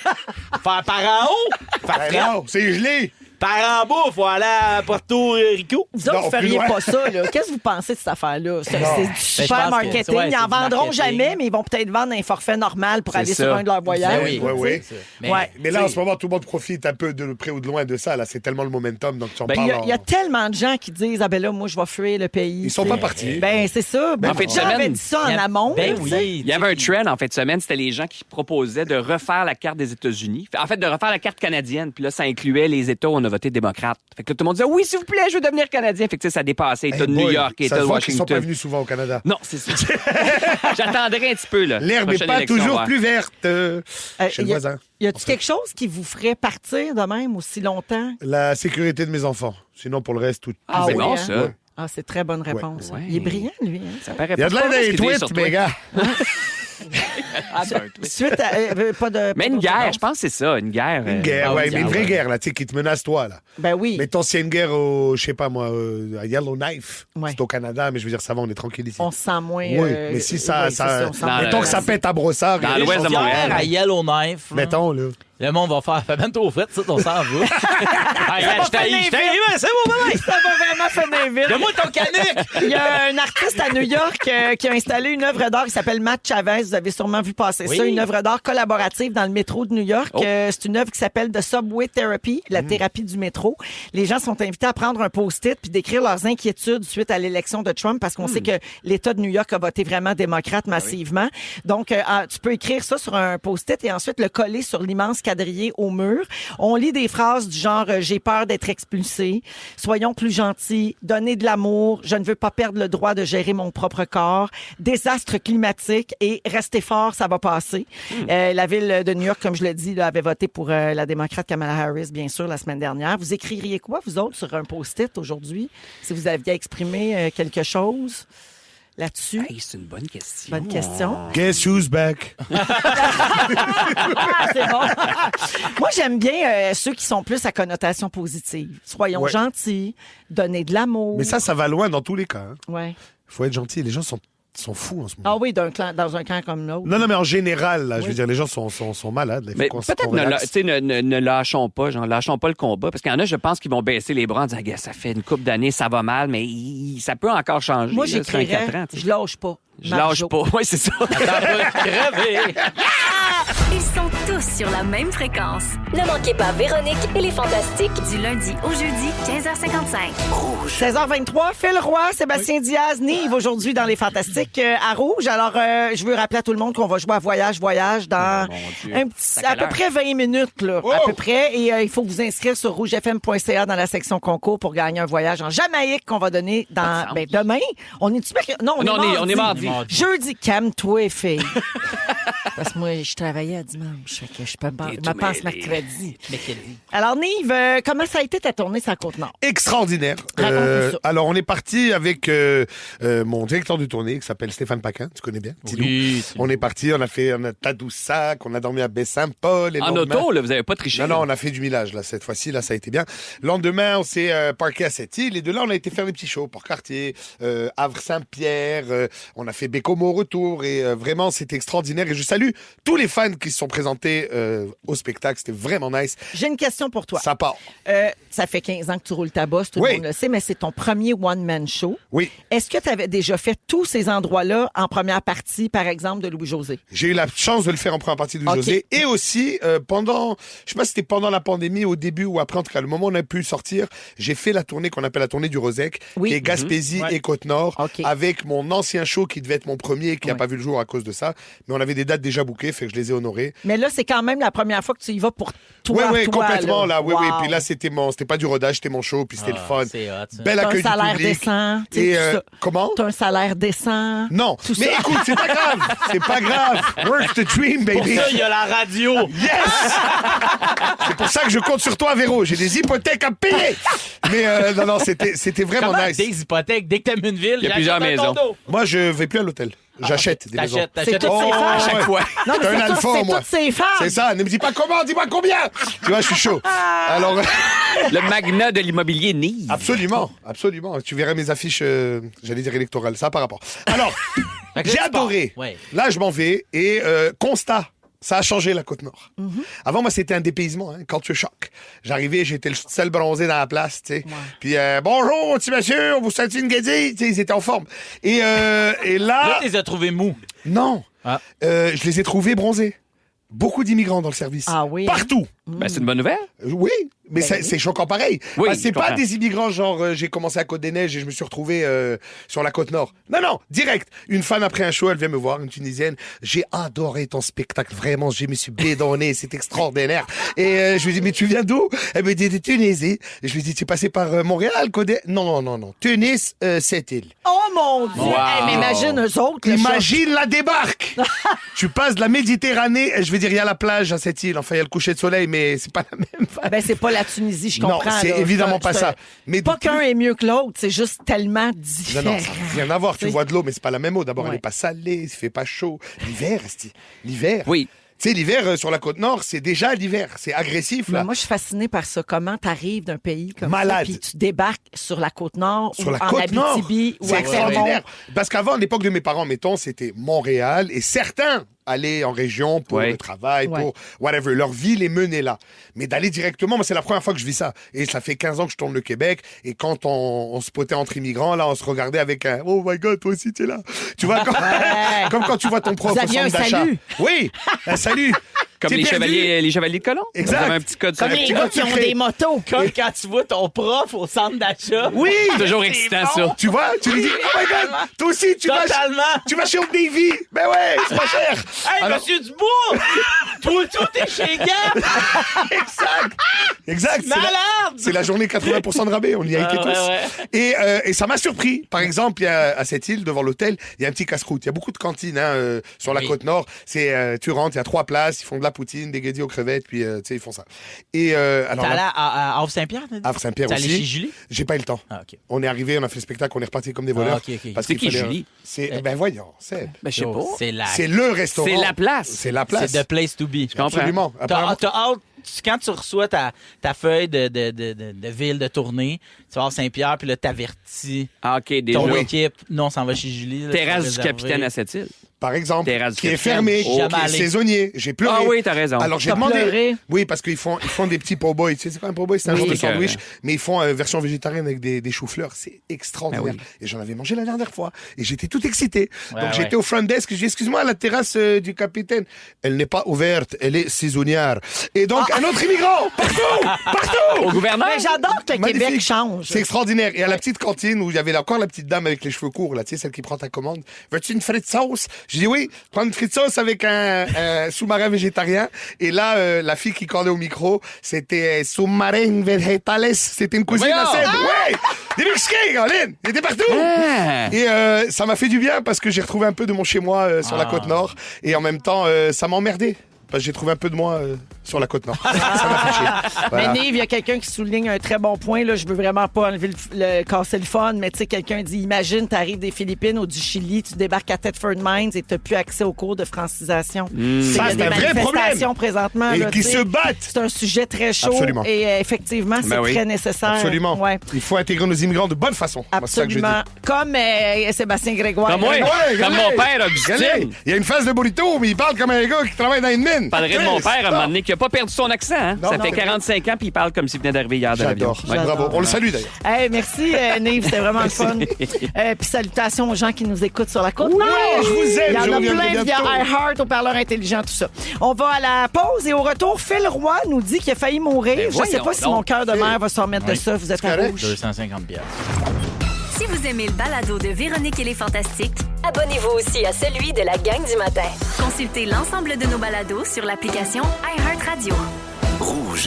Faire par en haut? Faire Ben fret? non, c'est gelé. Par en bas, faut aller à Porto Rico. Vous autres, Non, vous feriez plus loin. pas ça, là. Qu'est-ce que vous pensez de cette affaire-là? C'est du Ben, super je pense que- marketing. ouais, Ils c'est en du vendront marketing. jamais, mais ils vont peut-être vendre un forfait normal pour C'est aller ça. sur un de leurs voyages. Ben oui. Ouais, ouais. Mais, Ouais. Mais là, en ce moment, tout le monde profite un peu de près ou de loin de ça. Là, c'est tellement le momentum. Donc, tu en Ben, parles. Il y a tellement de gens qui disent, ah ben là, moi, je vais fuir le pays. Ils sont pas partis. Ben, c'est ça. En fait de J'avais semaine, dit ça il y en a- amont. Ben tu sais. oui. Il y avait un trend en fin de semaine, c'était les gens qui proposaient de refaire la carte des États-Unis. En fait, de refaire la carte canadienne. Puis là, ça incluait les États où on a voté démocrate. Fait que là, tout le monde disait, oui, s'il vous plaît, je veux devenir Canadien. Fait que ça dépassait État de New boy, York, État ça de se voit qu'ils sont pas Washington. venus souvent au Canada. Non, c'est ça. J'attendrai un petit peu, là. L'herbe n'est Prochaine pas élection, toujours ouais. plus verte chez le voisin. Y a-tu quelque chose qui vous ferait partir de même aussi longtemps? La sécurité de mes enfants. Sinon, pour le reste, tout. Ah C'est oui, bon, hein? ça. Ah, c'est très bonne réponse. Ouais. Il est brillant, lui. Hein? Ça paraît Il y a de pas. l'air C'est des pas ce qu'il dit sur tweets, toi. mes gars. Suite à, pas de, Mais pas une d'autre guerre, chose. je pense que c'est ça, une guerre. Une guerre, Ah oui, ouais, mais une vraie ouais. guerre, là, tu sais, qui te menace toi, là. Ben oui. Mettons, s'il y a une guerre au, je sais pas moi, à Yellowknife, Ouais. c'est au Canada, mais je veux dire, ça va, on est tranquille ici. On se sent moins. Oui, mais si ça, oui, c'est ça, on se sent Dans moins mettons le- que ça pète à Brossard, Dans l'ouest de Montréal. À Yellowknife. là. mettons, là. Le monde va faire, fait ben trop fait, ça, on s'en va. Je t'ai c'est bon, bye. Ça va vraiment finir vite. Donne-moi ton canuc! Il y a un artiste à New York qui a installé une œuvre d'art qui s'appelle Matt Chavez. Vous avez sûrement vu passer Oui. ça. Une œuvre d'art collaborative dans le métro de New York. Oh. C'est une œuvre qui s'appelle The Subway Therapy, la thérapie du métro. Les gens sont invités à prendre un post-it puis d'écrire leurs inquiétudes suite à l'élection de Trump parce qu'on sait que l'État de New York a voté vraiment démocrate massivement. Donc, tu peux écrire ça sur un post-it et ensuite le coller sur l'immense quadrillé au mur. On lit des phrases du genre « J'ai peur d'être expulsé »,« Soyons plus gentils »,« Donnez de l'amour »,« Je ne veux pas perdre le droit de gérer mon propre corps »,« Désastre climatique » et « Restez fort, ça va passer ». La ville de New York, comme je l'ai dit, là, avait voté pour la démocrate Kamala Harris, bien sûr, la semaine dernière. Vous écririez quoi, vous autres, sur un post-it aujourd'hui, si vous aviez exprimé quelque chose là-dessus? Hey, c'est une bonne question. Bonne question. Guess who's back? Ah, c'est bon. Moi, j'aime bien ceux qui sont plus à connotation positive. Soyons Ouais. gentils, donnez de l'amour. Mais ça va loin dans tous les cas. Il Ouais. faut être gentil. Les gens sont fous en ce moment. Ah oui, dans un camp comme l'autre. Non, mais en général, là, je veux dire, les gens sont malades. là. Il faut Mais qu'on peut-être qu'on relaxe. ne lâchons pas, genre, lâchons pas le combat. Parce qu'il y en a, je pense, qui vont baisser les bras en disant, gars, ça fait une couple d'années, ça va mal, mais ça peut encore changer. Moi, là, sur un 4 j'écrirais, ans, tu sais. je lâche pas. Je lâche pas. Oui, c'est ça. Crever! Ils sont tous sur la même fréquence. Ne manquez pas Véronique et les Fantastiques. Du lundi au jeudi, 15h55. 16h23, Phil Roy, Sébastien Diaz, Nive aujourd'hui dans Les Fantastiques à Rouge. Alors, je veux rappeler à tout le monde qu'on va jouer à Voyage dans Oh, mon Dieu. un petit, C'est à à peu quelle près 20 minutes, là, à peu près. Et il faut vous inscrire sur rougefm.ca dans la section concours pour gagner un voyage en Jamaïque qu'on va donner dans demain. On est-tu non, On est mardi. Jeudi, calme-toi, fille. Parce que moi, je travaillais à dimanche. Fait que je peux pas. T'es Ma tout pense mêlé. mercredi. Mais quelle vie. Alors, Nive, comment ça a été ta tournée sur la Côte-Nord? Extraordinaire. Raconte-nous ça. Alors, on est parti avec mon directeur de tournée qui s'appelle Stéphane Paquin. Tu connais bien? Tidou. Oui, On est parti, on a Tadoussac, on a dormi à Baie-Saint-Paul. et En lendemain- auto, là, vous avez pas triché. Non, là. non, on a fait du millage, là, cette fois-ci. Là, ça a été bien. Le lendemain, on s'est parqué à Sept-Îles. Et de là, on a été faire des petits shows. Port-Cartier, Havre-Saint-Pierre. On a fait Bécomo au retour. Et vraiment, c'était extraordinaire. Et je salue tous les fans qui se sont présentés au spectacle. C'était vraiment nice. J'ai une question pour toi. Ça part. Ça fait 15 ans que tu roules ta bosse, tout Oui. le monde le sait, mais c'est ton premier one-man show. Oui. Est-ce que tu avais déjà fait tous ces endroits-là en première partie, par exemple, de Louis-José? J'ai eu la chance de le faire en première partie de Ok. José. Et aussi, pendant, je sais pas si c'était pendant la pandémie, au début ou après, en tout cas, le moment où on a pu sortir, j'ai fait la tournée qu'on appelle la tournée du Rosec, Oui. qui est Gaspésie Ouais. et Côte-Nord, Ok. avec mon ancien show qui devait être mon premier, qui n'a Ouais. pas vu le jour à cause de ça. Mais on avait des dates déjà bookées, fait que je les ai honorées. Mais là, c'est quand même la première fois que tu y vas pour toi. Oui, toi, complètement, là. Oui, oui. Wow. Puis là, c'était pas du rodage, c'était mon show, puis c'était le fun. C'est hot, ça. Bel T'as un accueil du salaire public. décent. tu sais, Et tout ça. comment? T'as un salaire décent. Non, Tout mais ça. écoute, c'est pas grave. C'est pas grave. Work the dream, Pour baby. ça, il y a la radio. Yes! C'est pour ça que je compte sur toi, Véro. J'ai des hypothèques à payer. Mais non, c'était vraiment Comment nice. des hypothèques? Dès que t'aimes une ville, Il y a plusieurs j'achète un maisons. condo. Moi, je vais plus à l'hôtel. J'achète des maisons. T'achètes toutes ces femmes. à chaque fois. Non, mais T'es un c'est alpha, c'est moi. toutes ces femmes. C'est ça. Ne me dis pas comment, dis-moi combien. Tu vois, je suis chaud. Alors, Le magnat de l'immobilier Nive. absolument, absolument. Tu verrais mes affiches, j'allais dire électorales, ça par rapport. Alors, Fait que là, j'ai tu adoré. pars. Ouais. Là, je m'en vais et constat. Ça a changé la Côte-Nord. Avant, moi, c'était un dépaysement, hein, culture shock. J'arrivais, j'étais le seul bronzé dans la place, tu sais. Puis, bonjour, petit monsieur, on vous souhaite une guédille. Tu sais, ils étaient en forme. Et Là, là, tu les as trouvés mous. non. Ah. Je les ai trouvés bronzés. Beaucoup d'immigrants dans le service. Ah oui, hein? Partout. Ben, c'est une bonne nouvelle. Oui, mais c'est choquant pareil. Oui, Parce que c'est je pas comprends. des immigrants genre j'ai commencé à Côte-des-Neiges et je me suis retrouvé sur la Côte-Nord. Non, direct. Une fan après un show, elle vient me voir, une Tunisienne. J'ai adoré ton spectacle, vraiment, je me suis bédonné, c'est extraordinaire. Et je lui dis, mais tu viens d'où? Elle me dit de Tunisie. Et je lui dis, tu es passé par Montréal, Côte Non. Tunis, cette île. Oh mon Dieu! Wow. Hey, mais imagine eux autres. le choc. Imagine la débarque. Tu passes de la Méditerranée, je veux dire, il y a la plage à cette île, enfin il y a le coucher de soleil, mais c'est pas la même. Ben, c'est pas la Tunisie, je Non, comprends. c'est là. évidemment Je pas te- ça. Mais Pas depuis- qu'un est mieux que l'autre, c'est juste tellement Non, différent. ça n'a rien à voir. Tu T'sais. vois de l'eau, mais c'est pas la même eau. D'abord, elle Ouais. n'est pas salée, il fait pas chaud. L'hiver, l'hiver. Oui. Tu sais, l'hiver sur la Côte-Nord, c'est déjà l'hiver. C'est agressif, Mais là. moi, je suis fascinée par ça. Comment t'arrives d'un pays comme Malade. ça, puis tu débarques sur la Côte-Nord Sur ou la en Côte-Nord, Abitibi ou c'est à Clermont. extraordinaire. Parce qu'avant, à l'époque de mes parents, mettons, c'était Montréal et certains allaient en région pour Ouais. le travail, Ouais. pour whatever. Leur vie les menait là. Mais d'aller directement, moi, c'est la première fois que je vis ça. Et ça fait 15 ans que je tourne le Québec. Et quand on se potait entre immigrants, là, on se regardait avec un Oh my God, toi aussi, t'es là. Tu vois, comme quand tu vois ton prof Vous au aviez centre un d'achat. salut. Oui, un salut. Comme T'es les perdu. chevaliers de colon. Exact. Vous avez un petit code Comme sur les petit gars code qui ont secret. des motos. Comme quand tu vois ton prof au centre d'achat. Oui. C'est toujours excitant, ça. Tu vois, tu lui dis Oh my God, toi aussi, Totalement. tu vas chez Old Navy. Ben ouais, c'est pas cher. Hey, Alors- monsieur Dubois! Toi, t'es chez Gap! Exact. Malade! C'est la journée 80% de rabais, on y a été Ouais, tous. ouais. Et ça m'a surpris. Par exemple, il y a, à cette île, devant l'hôtel, il y a un petit casse-croûte. Il y a beaucoup de cantines sur la Oui. Côte-Nord. C'est tu rentres, il y a 3 places, ils font de la poutine, des guédis aux crevettes, puis tu sais, ils font ça. Et alors, T'es allé là, à Havre-Saint-Pierre, t'as dit? Havre-Saint-Pierre T'es allé aussi. chez Julie? J'ai pas eu le temps. Ah, OK. On est arrivé, on a fait le spectacle, on est reparti comme des voleurs. Ah, ok. Parce C'est qu'il qui, fallait- Julie? C'est ben voyons, Seb. Ben, je sais pas. C'est la... C'est le restaurant. C'est la place. C'est la place. C'est the place to be. comprends. Absolument. Apparemment- T'as hâte, quand tu reçois ta feuille de ville de tournée, tu vas à Saint-Pierre, puis là, t'avertis Ah, OK, déjà. ton équipe. Non, on s'en va chez Julie. là, Terrasse c'est du réservé. capitaine à cette île. Par exemple, Terrasse du qui est capitaine. fermé, Jamais qui est allé. saisonnier. J'ai pleuré. Ah oui, t'as raison. Alors j'ai T'as demandé. pleuré? Oui, parce qu'ils font des petits po-boys. Tu sais, c'est quoi un po-boy? C'est un Oui, genre de c'est sandwich, correct. mais ils font version végétarienne avec des choux-fleurs. C'est extraordinaire. Ah oui. Et j'en avais mangé la dernière fois. Et j'étais tout excité. Ouais, Donc ouais. j'étais au front desk. J'ai dit, excuse-moi, la terrasse du capitaine, elle n'est pas ouverte, elle est saisonnière. Et donc un autre immigrant, partout! Au gouverneur? Mais j'adore que le Magnifique. Québec change. C'est extraordinaire. Et à la petite cantine où il y avait encore la petite dame avec les cheveux courts, là, tu sais, celle qui prend ta commande. Veux-tu une frite sauce? J'ai dit oui, prends une frite sauce avec un sous-marin végétarien. Et là, la fille qui collait au micro, c'était sous-marin végétales. C'était une cousine à Voyons. Seb. Ouais! Des Mexicains, Caroline! Ils étaient partout! Ah. Et ça m'a fait du bien parce que j'ai retrouvé un peu de mon chez-moi sur la Côte-Nord. Et en même temps, ça m'emmerdait. Parce que j'ai trouvé un peu de moi sur la Côte-Nord. Ça m'a fait chier. Voilà. Mais Nive, il y a quelqu'un qui souligne un très bon point. Là. Je veux vraiment pas enlever casser le fun, mais tu sais, quelqu'un dit imagine, tu arrives des Philippines ou du Chili, tu débarques à Thetford Mines et tu n'as plus accès aux cours de francisation. Tu sais, il y Ça, a c'est des un vrai manifestations problème. présentement. Et là, qui tu sais. se battent. C'est un sujet très chaud. Absolument. Et effectivement, c'est Ben oui. très nécessaire. Absolument. Ouais. Il faut intégrer nos immigrants de bonne façon. Moi, c'est ça que je dis. Absolument. Comme Sébastien Grégoire. Comme moi. Ouais, Comme regardez. mon père, Regardez, Augustine. il a une face de burrito, mais il parle comme un gars qui travaille dans une mine. Je parlerai de mon Chris, père à un moment donné qui n'a pas perdu son accent. Hein? Non, Ça non, fait c'est 45 ans puis il parle comme s'il venait d'arriver hier de l'avion. J'adore. Ouais. Bravo. On le salue d'ailleurs. Hey, merci, Nive. C'était vraiment le fun. Puis salutations aux gens qui nous écoutent sur la côte. Ouais, je vous aime. Il y en Je a reviendrai plein via bientôt. iHeart, au parleur intelligent, tout ça. On va à la pause et au retour, Phil Roy nous dit qu'il a failli mourir. Ben Je sais pas voyons si donc, mon cœur de Phil. mère va s'en remettre de ça. Vous êtes à correct. rouge. 250 piastres. Si vous aimez le balado de Véronique et les Fantastiques, Abonnez-vous aussi à celui de la gang du matin. consultez l'ensemble de nos balados sur l'application iHeartRadio.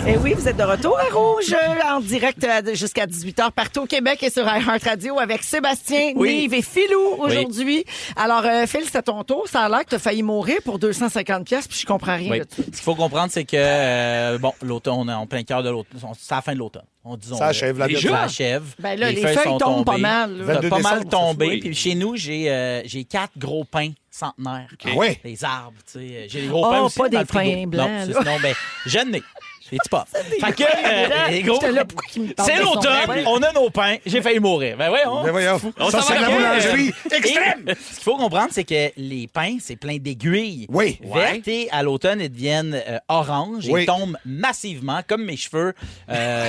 Et oui, vous êtes de retour à Rouge, en direct jusqu'à 18h partout au Québec et sur iHeartRadio avec Sébastien, Oui. Nive et Philou aujourd'hui. Alors, Phil, c'est ton tour. Ça a l'air que tu as failli mourir pour 250 pièces puis je comprends rien Oui. de tout. Ce qu'il faut comprendre, c'est que, l'automne, on est en plein cœur de l'automne. C'est la fin de l'automne. Disons, Ça achève la Déjà? bientôt. Ça achève. Ben là, les feuilles tombent pas mal, là. Ça a 22 pas mal décembre, ça tombé. fout. Puis chez nous, j'ai 4 gros pins centenaires. Ah ouais? Les arbres, tu sais. J'ai des gros Oh, pins aussi. pas des dans le frigo. pins blancs, Non, là. sinon, je n'ai. J'ai pas. Fait que, les gros. J'étais là, pourquoi qu'il me parle C'est de son l'automne, pain? on a nos pains. J'ai failli mourir. Ben voyons. Ben voyons. On Ça, s'en c'est va la là-bas. boulangerie extrême. Et ce qu'il faut comprendre, c'est que les pins, c'est plein d'aiguilles Oui. vertes et à l'automne, ils deviennent oranges Oui. et tombent massivement, comme mes cheveux,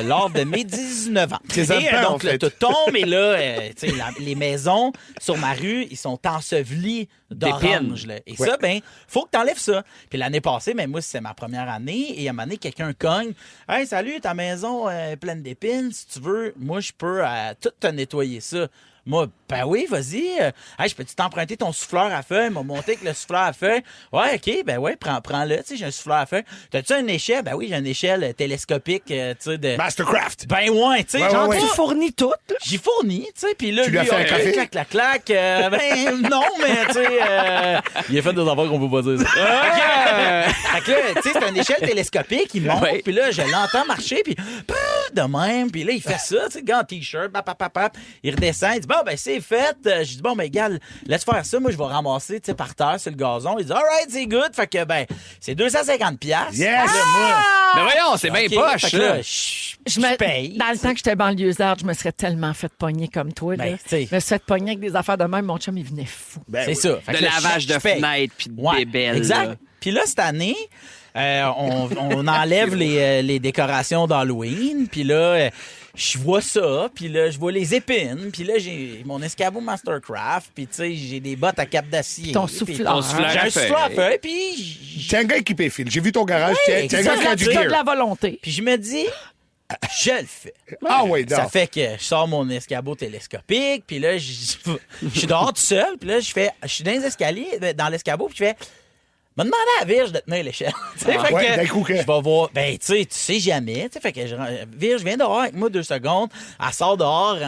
lors de mes 19 ans. Tes Et implants, en donc, le fait. tout tombe et là, tu sais, les maisons sur ma rue, ils sont ensevelies d'orange. Là. Et ça, ben, faut que tu enlèves ça. Puis l'année passée, moi, c'est ma première année et à un moment donné, quelqu'un cogne. Hey, salut, ta maison est pleine d'épines. Si tu veux, moi, je peux tout te nettoyer ça. Moi, ben oui, vas-y. Hey, je peux-tu t'emprunter ton souffleur à feuilles? M'a monté avec le souffleur à feuilles. Ouais, OK, ben ouais, prends-le. Tu sais, j'ai un souffleur à feuilles. T'as-tu une échelle? Ben oui, j'ai une échelle télescopique, tu sais, de... Mastercraft. Ben ouais, tu sais, genre, ouais. Tu fournis tout, là? J'ai fourni, tu sais, puis là, Tu lui as fait un café? clac. Ben non, mais tu sais... Il a fait des affaires qu'on peut pas dire ça. Fait que là, tu sais, c'est une échelle télescopique, il monte, Ouais. puis là, je l'entends marcher, puis de même, puis là, il fait ça, tu sais, gars en T-shirt, il redescend, il dit, bon, ben c'est fait. Je dis, bon, ben, gars, laisse faire ça, moi, je vais ramasser, tu sais, par terre sur le gazon. Il dit, all right, c'est good. Fait que, ben, c'est 250$. Yes! Là, moi, Mais voyons, c'est bien OK, poche, fait que là. là, je paye. Dans le temps que j'étais banlieusarde, je me serais tellement fait pogner comme toi. Ben, là. tu sais. Je me suis fait pogner avec des affaires de même. Mon chum, il venait fou. Ben C'est oui. ça. Fait De que là, lavage je de paye. fenêtres puis de Ouais, bébelles. exact. là. Puis là, cette année, on enlève les décorations d'Halloween. Puis là, je vois ça. Puis là, je vois les épines. Puis là, j'ai mon escabeau Mastercraft. Puis tu sais, j'ai des bottes à cap d'acier. Ton Puis- souffleur. Ton souffleur J'ai à un souffleur à feuilles. feuille. Puis T'es un gars équipé, Phil. J'ai vu ton garage. Ouais, T'es un gars qui a du Tu as de gear. la volonté. Puis je me dis, je le fais. Ah oui, Ça non. fait que je sors mon escabeau télescopique, puis là, je suis dehors tout seul, puis là, je suis dans les escaliers, dans l'escabeau, puis je fais... m'a demandé à la Virge de tenir l'échelle. Tu sais, fait ouais, que d'un coup que- je vais voir. Ben, tu sais jamais. Tu sais, fait que Virge vient dehors avec moi 2 secondes. Elle sort dehors, tu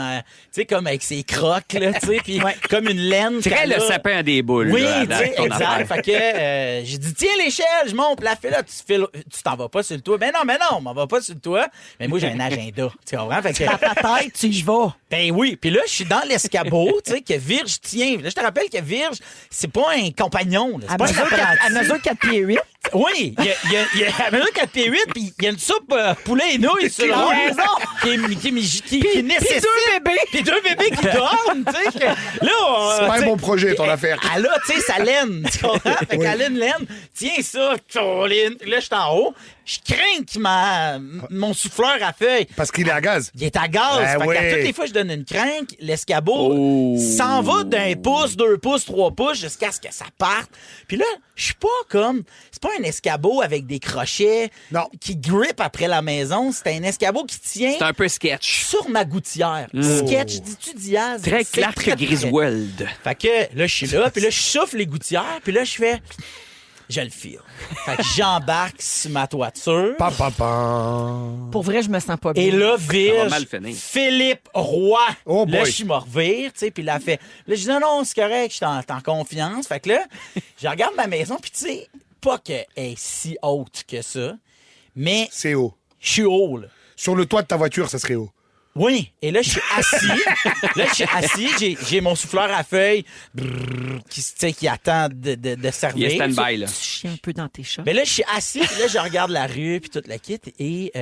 sais, comme avec ses crocs, là, tu sais, puis comme une laine. Très qu'elle le a. sapin à des boules. Oui, là, tu sais, avec ton exact. affaire. Fait que j'ai dit, tiens l'échelle, je monte. La fille là, tu t'en vas pas sur le toit. Ben non, on m'en va pas sur le toit. Mais moi, j'ai un agenda. Tu comprends? Fait que, Dans ta tête, tu y vas. ben oui. Puis là, je suis dans l'escabeau, tu sais, que Virge tient. Là, je te rappelle que Virge, c'est pas un compagnon. là. C'est À pas un mesure apprenti. 4 pieds 8. Oui, il y a mesure 4 pieds 8, puis il y a une soupe poulet et nouilles sur la maison qui nécessite... deux bébés. Puis 2 bébés qui dorment, tu sais. que- Là, C'est pas un tu sais, bon projet, ton affaire. elle a, tu sais, sa laine, tu comprends? Fait qu'elle a une laine. Tiens ça, Caroline. Là, je suis en haut. Je crains que mon souffleur à feuilles... Parce qu'il est à gaz. Il est à gaz. Ben Fait oui. qu'à toutes les fois que je donne une cranque, l'escabeau Oh. s'en va d'1 pouce, 2 pouces, 3 pouces jusqu'à ce que ça parte. Puis là, je suis pas comme... C'est pas un escabeau avec des crochets Non. qui grippe après la maison. C'est un escabeau qui tient C'est un peu sketch. sur ma gouttière. Sketch, dis-tu Diaz? Très C'est Clark Griswold. Fait que là, je suis là, puis là, je souffle les gouttières, puis là, je fais... Je le file. Fait que j'embarque sur ma toiture. Pa, pa, pa. Pour vrai, je me sens pas bien. Et là, Ça va Virge, mal finir. Philippe Roy. Oh là, boy. je suis me revire, tu sais, puis là, elle fait... Là, je dis, non, c'est correct, je suis en confiance. Fait que là, je regarde ma maison, puis tu sais, pas qu'elle est si haute que ça, mais C'est haut. je suis haut, là. Sur le toit de ta voiture, ça serait haut. Oui, et là, je suis assis. J'ai mon souffleur à feuilles qui, tu sais, qui attend de servir. Il est stand-by, là. Tu chies un peu dans tes chats. Mais là, je suis assis, puis là, je regarde la rue, puis toute la kit. Et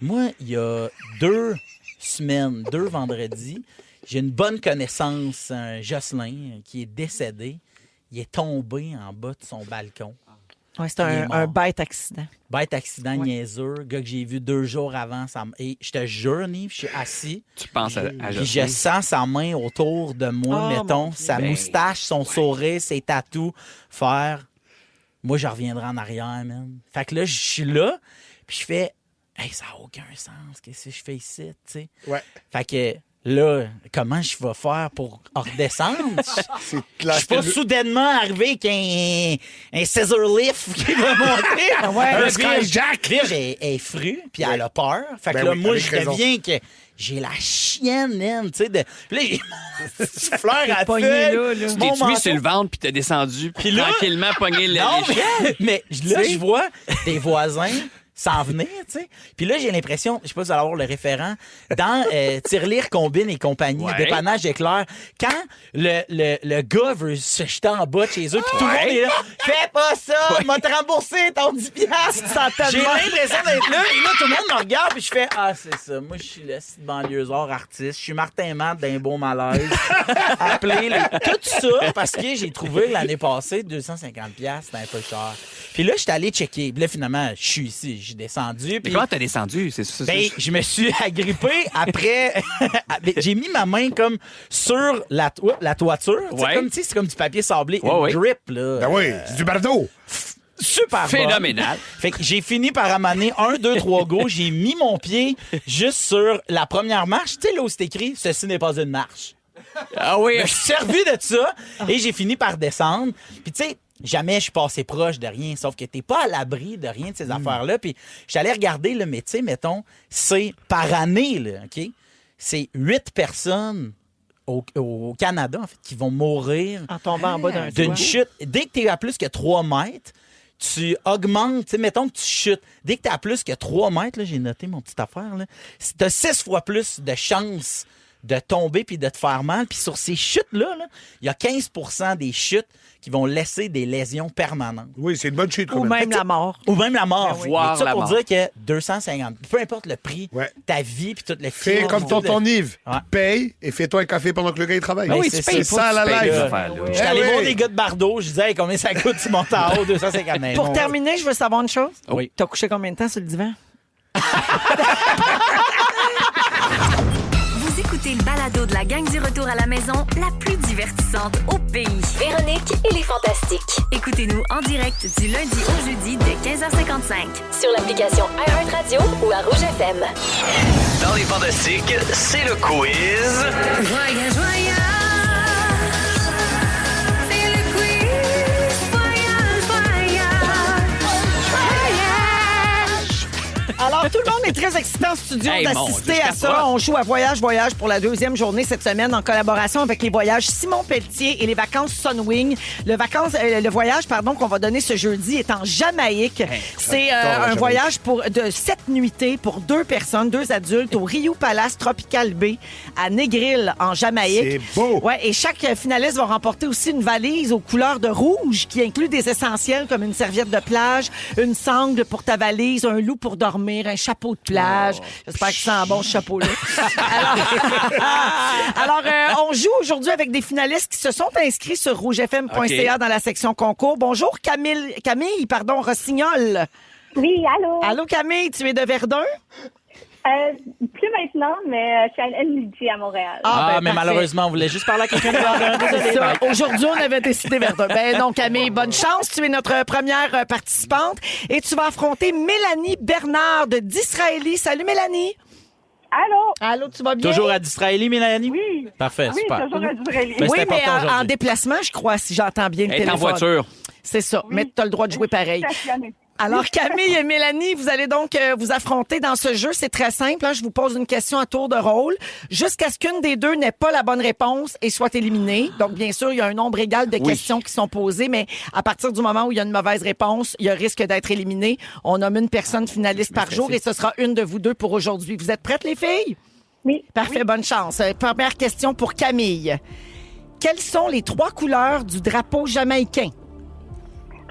moi, il y a 2 semaines, 2 vendredis, j'ai une bonne connaissance, un Jocelyn, qui est décédé. Il est tombé en bas de son balcon. Ouais, c'est Il est un mort. bête accident. Bête accident niaiseux, gars que j'ai vu 2 jours avant. Et je te jure, Nive, je suis assis. Tu penses à Puis je Jocelyn. sens sa main autour de moi, Oh, mettons, mon Dieu. sa moustache, son sourire, ses tatous, faire. Moi, je reviendrai en arrière, man. Fait que là, je suis là, puis je fais, hey, ça n'a aucun sens, qu'est-ce que je fais ici, tu sais. Ouais. Fait que là, comment je vais faire pour redescendre? C'est Je suis pas soudainement arrivé avec un scissor lift qui va monter. Ouais. Un Là, skyjack. Virge est fru, puis elle a peur. Fait que Ben là, oui, moi, avec je raison. deviens que j'ai la chienne, man, tu sais. Puis là, j'ai mon souffleur à pogné feuille. là, là. Tu mon t'es tué manteau. sur le ventre puis t'es descendu puis là- tranquillement pogné Non, l'échelle. mais là, je vois des voisins s'en venir, tu sais. Puis là, j'ai l'impression, je sais pas si vous allez avoir le référent, dans Tirelire, Combine et compagnie, Ouais. dépannage éclair, quand le gars veut se jeter en bas de chez eux, puis tout le monde est là, fais pas ça, m'a te remboursé ton 10$. J'ai l'impression d'être là, et là, tout le monde me regarde, puis je fais, ah, c'est ça, moi, je suis le site banlieusard artiste, je suis Martin Matt d'un beau malaise, appelé, tout ça, parce que j'ai trouvé l'année passée 250$, c'était un peu cher. Puis là, j'étais allé checker, puis là, finalement, je suis ici, j'ai descendu, Mais puis... comment t'as descendu? C'est ça. Ben, je me suis agrippé après. J'ai mis ma main comme sur la toiture. Tu sais, Ouais. comme, tu sais, c'est comme du papier sablé. Ouais, une ouais. grip, là. Ben oui, c'est du bardeau. super bonne. Phénoménal. Fait que j'ai fini par amener 1, 2, 3 go. J'ai mis mon pied juste sur la première marche. Tu sais, là où c'est écrit « Ceci n'est pas une marche ». Ah oui. Je me suis servi de ça et j'ai fini par descendre. Puis tu sais, jamais je suis passé proche de rien, sauf que t'es pas à l'abri de rien de ces affaires-là. Puis j'allais regarder, là, mais tu sais, mettons, c'est par année, là, OK? C'est 8 personnes au Canada, en fait, qui vont mourir En tombant en bas d'un toit. d'une chute. Dès que t'es à plus que 3 mètres, tu augmentes, tu sais, mettons que tu chutes. Dès que t'es à plus que 3 mètres, là, j'ai noté mon petite affaire, là, t'as 6 fois plus de chances de tomber puis de te faire mal. Puis sur ces chutes-là, il y a 15% des chutes qui vont laisser des lésions permanentes. Oui, c'est une bonne chute quand Ou même. même la mort. Ou même la mort. Voire Mais ça la pour mort. dire que 250, peu importe le prix, Ouais. ta vie puis toutes les Fais films, comme tonton Yves. Ouais. Paye et fais-toi un café pendant que le gars il travaille. Ben oui, c'est tu payes, ça la Tu payes live. des affaires, là. J'étais allé Eh voir oui. des gars de Bardo, je disais hey, combien ça coûte si montes en haut, 250. Mais Pour non. terminer, je veux savoir une chose. Oui. T'as couché combien de temps sur le divan? Vous écoutez le balado de la gang du retour à la maison, la plus divertissante au pays. Véronique et les Fantastiques. Écoutez-nous en direct du lundi au jeudi dès 15h55. Sur l'application iHeartRadio ou à Rouge FM. Dans les Fantastiques, c'est le quiz. Voyage, voyage. C'est le quiz. Voyage, voyage. Alors, tout le monde est très excité en studio Hey, mon d'assister Dieu, à je ça. capote. On joue à Voyage pour la 2e journée cette semaine en collaboration avec les voyages Simon Pelletier et les vacances Sunwing. Le voyage qu'on va donner ce jeudi est en Jamaïque. C'est j'adore la un Jamaïque. voyage de 7 nuitées pour 2 personnes, 2 adultes au Rio Palace Tropical Bay à Negril en Jamaïque. C'est beau. Ouais, et chaque finaliste va remporter aussi une valise aux couleurs de rouge qui inclut des essentiels comme une serviette de plage, une sangle pour ta valise, un loup pour dormir, un chapeau de plage. J'espère qu'il sent bon ce chapeau-là. Alors, on joue aujourd'hui avec des finalistes qui se sont inscrits sur rougefm.ca dans la section concours. Bonjour Camille Rossignol. Oui, allô? Allô Camille, tu es de Verdun? Plus maintenant, mais je suis à NLG à Montréal. Ah, mais parfait. malheureusement, on voulait juste parler à quelqu'un de Verdun. C'est Désolé. ça. Aujourd'hui, on avait décidé Verdun. Ben non, Camille, bonne chance. Tu es notre première participante et tu vas affronter Mélanie Bernard de Disraeli. Salut Mélanie. Allô? Allô, tu vas bien? Toujours à Disraeli, Mélanie? Oui. Parfait, Oui, super. toujours à Disraeli. Ben, Oui, c'est mais important en aujourd'hui. déplacement, je crois, si j'entends bien le Elle est téléphone. en voiture. C'est ça. Mais tu as le droit de jouer pareil. Stationnée. Alors, Camille et Mélanie, vous allez donc vous affronter dans ce jeu. C'est très simple. Hein? Je vous pose une question à tour de rôle jusqu'à ce qu'une des deux n'ait pas la bonne réponse et soit éliminée. Donc, bien sûr, il y a un nombre égal de questions qui sont posées, mais à partir du moment où il y a une mauvaise réponse, il y a risque d'être éliminé. On nomme une personne finaliste par jour et ce sera une de vous deux pour aujourd'hui. Vous êtes prêtes, les filles? Oui. Parfait, bonne chance. Première question pour Camille. Quelles sont les 3 couleurs du drapeau jamaïcain?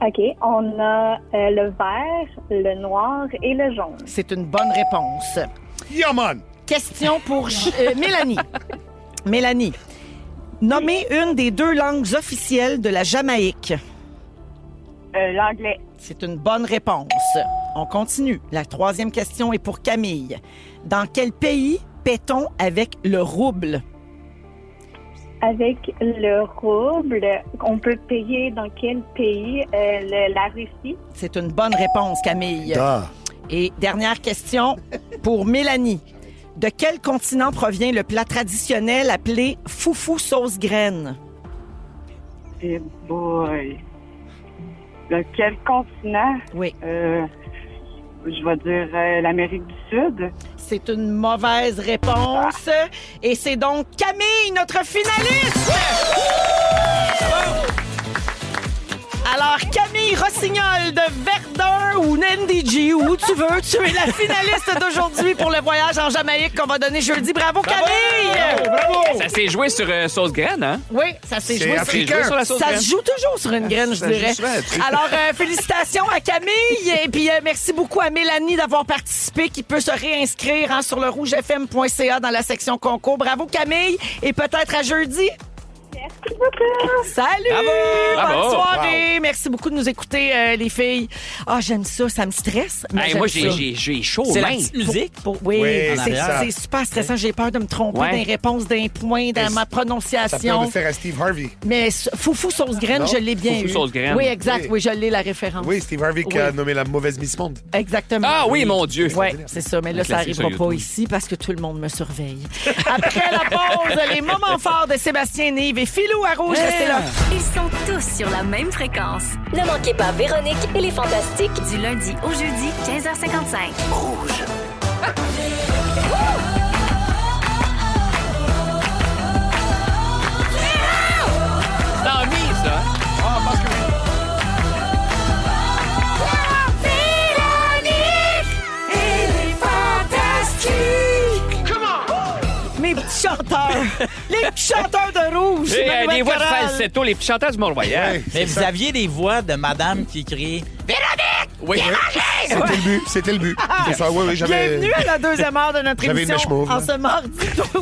OK. On a le vert, le noir et le jaune. C'est une bonne réponse. Yeah, man. Question pour Mélanie. Mélanie, nommez une des 2 langues officielles de la Jamaïque. L'anglais. C'est une bonne réponse. On continue. La 3e question est pour Camille. Dans quel pays paie-t-on avec le rouble? Avec le rouble, on peut payer dans quel pays? La Russie. C'est une bonne réponse, Camille. Ah. Et dernière question pour Mélanie. De quel continent provient le plat traditionnel appelé foufou sauce graine? Eh boy. De quel continent? Oui. Je vais dire l'Amérique du Sud. C'est une mauvaise réponse. Et c'est donc Camille, notre finaliste! Alors, Camille Rossignol de Verdun ou NDG, ou où tu veux, tu es la finaliste d'aujourd'hui pour le voyage en Jamaïque qu'on va donner jeudi. Bravo, Camille! Bravo. Ça s'est joué sur sauce graine, hein? Oui, ça s'est C'est joué. africain. sur la sauce Ça graine. se joue toujours sur une graine, je Ça se dirais. joue souvent là-dessus. Alors, félicitations à Camille et puis merci beaucoup à Mélanie d'avoir participé, qui peut se réinscrire sur le rougefm.ca dans la section concours. Bravo Camille et peut-être à jeudi. Merci beaucoup. Salut! Bravo! Bonne soirée! Merci beaucoup de nous écouter, les filles. Ah, j'aime ça. Ça me stresse. Mais Hey, j'aime moi, ça. j'ai chaud, C'est la même. petite musique. Oui, Oui, c'est super stressant. J'ai peur de me tromper Ouais. dans les réponses, d'un point, dans ma Ça peut prononciation. le faire à Steve Harvey. Mais Foufou sauce graine, Non? je l'ai bien Foufou eu. sauce graine. Oui, exact. Oui. Oui, je l'ai, la référence. Oui, Steve Harvey qui a Oui. nommé la mauvaise Miss Monde. Exactement. Ah oui, mon Dieu. Oui, c'est ça. Mais là, ça classique n'arrivera sur pas YouTube. ici parce que tout le monde me surveille. Après la pause, les moments forts de Sébastien Nive et Philou à Rouge. Restez là. Ils sont tous sur la même fréquence. Ne manquez pas Véronique et les Fantastiques. Du lundi au jeudi, 15h55. T'as mis, ça? Mes petits chanteurs. Les petits chanteurs de Rouge. Et, Ma nouvelle des voix de chorale. falsetto, les chanteurs du Mont-Royal. Ouais, Mais c'est vous ça. aviez des voix de madame qui criait Oui. C'était le but. C'était le but. C'est ça, oui, j'avais... Bienvenue à la deuxième heure de notre J'avais une émission. mèche mauve, En là. ce mardi...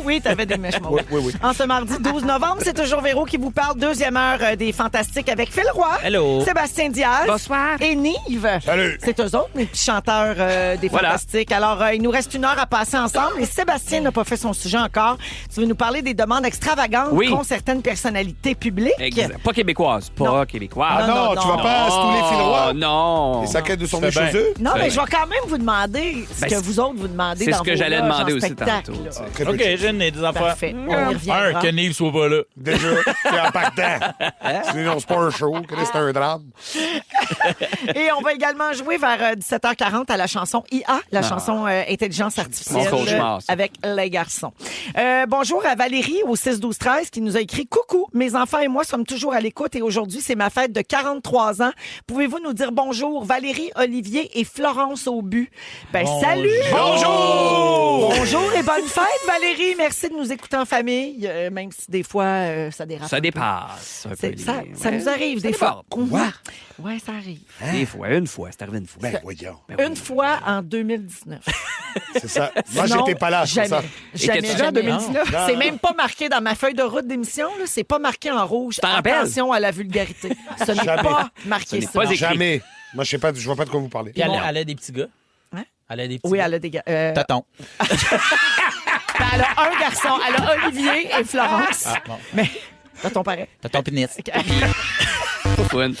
Oui, t'avais des mèches mauves. Oui. En ce mardi 12 novembre, c'est toujours Véro qui vous parle. Deuxième heure des Fantastiques avec Phil Roy. Hello. Sébastien Diaz. Bonsoir. Et Nive. Salut. C'est eux autres, les petits chanteurs des Voilà. Fantastiques. Alors, il nous reste une heure à passer ensemble. Et Sébastien n'a pas fait son sujet encore. Tu veux nous parler des demandes extravagantes Oui. qu'ont certaines personnalités publiques. Exact. Pas québécoise. Pas Non. québécoise. Ah non, tu vas pas à tous les fils rois? Non. Les saquettes de son Ça nez fait chez eux? Non, C'est mais vrai. je vais quand même vous demander ce Ben, que vous autres vous demandez c'est dans ce que vos j'allais loges demander en aussi spectacle, tantôt, là. tu sais. Très OK, petit. j'ai des affaires. Parfait. On y reviendra. Que Neil soit pas là. Déjà, c'est impactant. Sinon, c'est pas un show. C'est un drame. Et on va également jouer vers 17h40 à la chanson IA, la chanson Intelligence artificielle Mon cauchemar, ça. avec les garçons. Bonjour à Valérie au 6-12-13 qui nous a écrit « Coucou, mes enfants et moi sommes toujours à l'écoute et aujourd'hui, c'est ma fête de 43 ans. Pouvez-vous nous dire bonjour, Valérie, Olivier et Florence au but? » Ben, salut! Bonjour! Bonjour et bonne fête, Valérie. Merci de nous écouter en famille, même si des fois, ça dérape. Ça un peu. dépasse. Un peu Ça les- nous arrive Ça des fois. déborde. Ouais. Ouais, ça arrive. Des fois, une fois. C'est arrivé une fois. Ben, voyons. Une fois en 2019. C'est ça. Moi, Sinon, j'étais pas là, c'est jamais. ça. Jamais, Étais-tu jamais. là en 2019? Non. C'est même pas marqué dans ma feuille de route d'émission. Là. C'est pas marqué en rouge. t'en rappelles? Attention à la vulgarité. Ce n'est Jamais. pas marqué Ce n'est ça. pas écrit. Jamais. Moi, je vois pas de quoi vous parlez. Puis elle a des petits gars. Hein? Elle a des petits Oui, gars. elle a des gars. Tonton. Elle a un garçon. Elle a Olivier et Florence. Ah, bon. Mais, t'as ton pareil. Tonton pénis. Fun.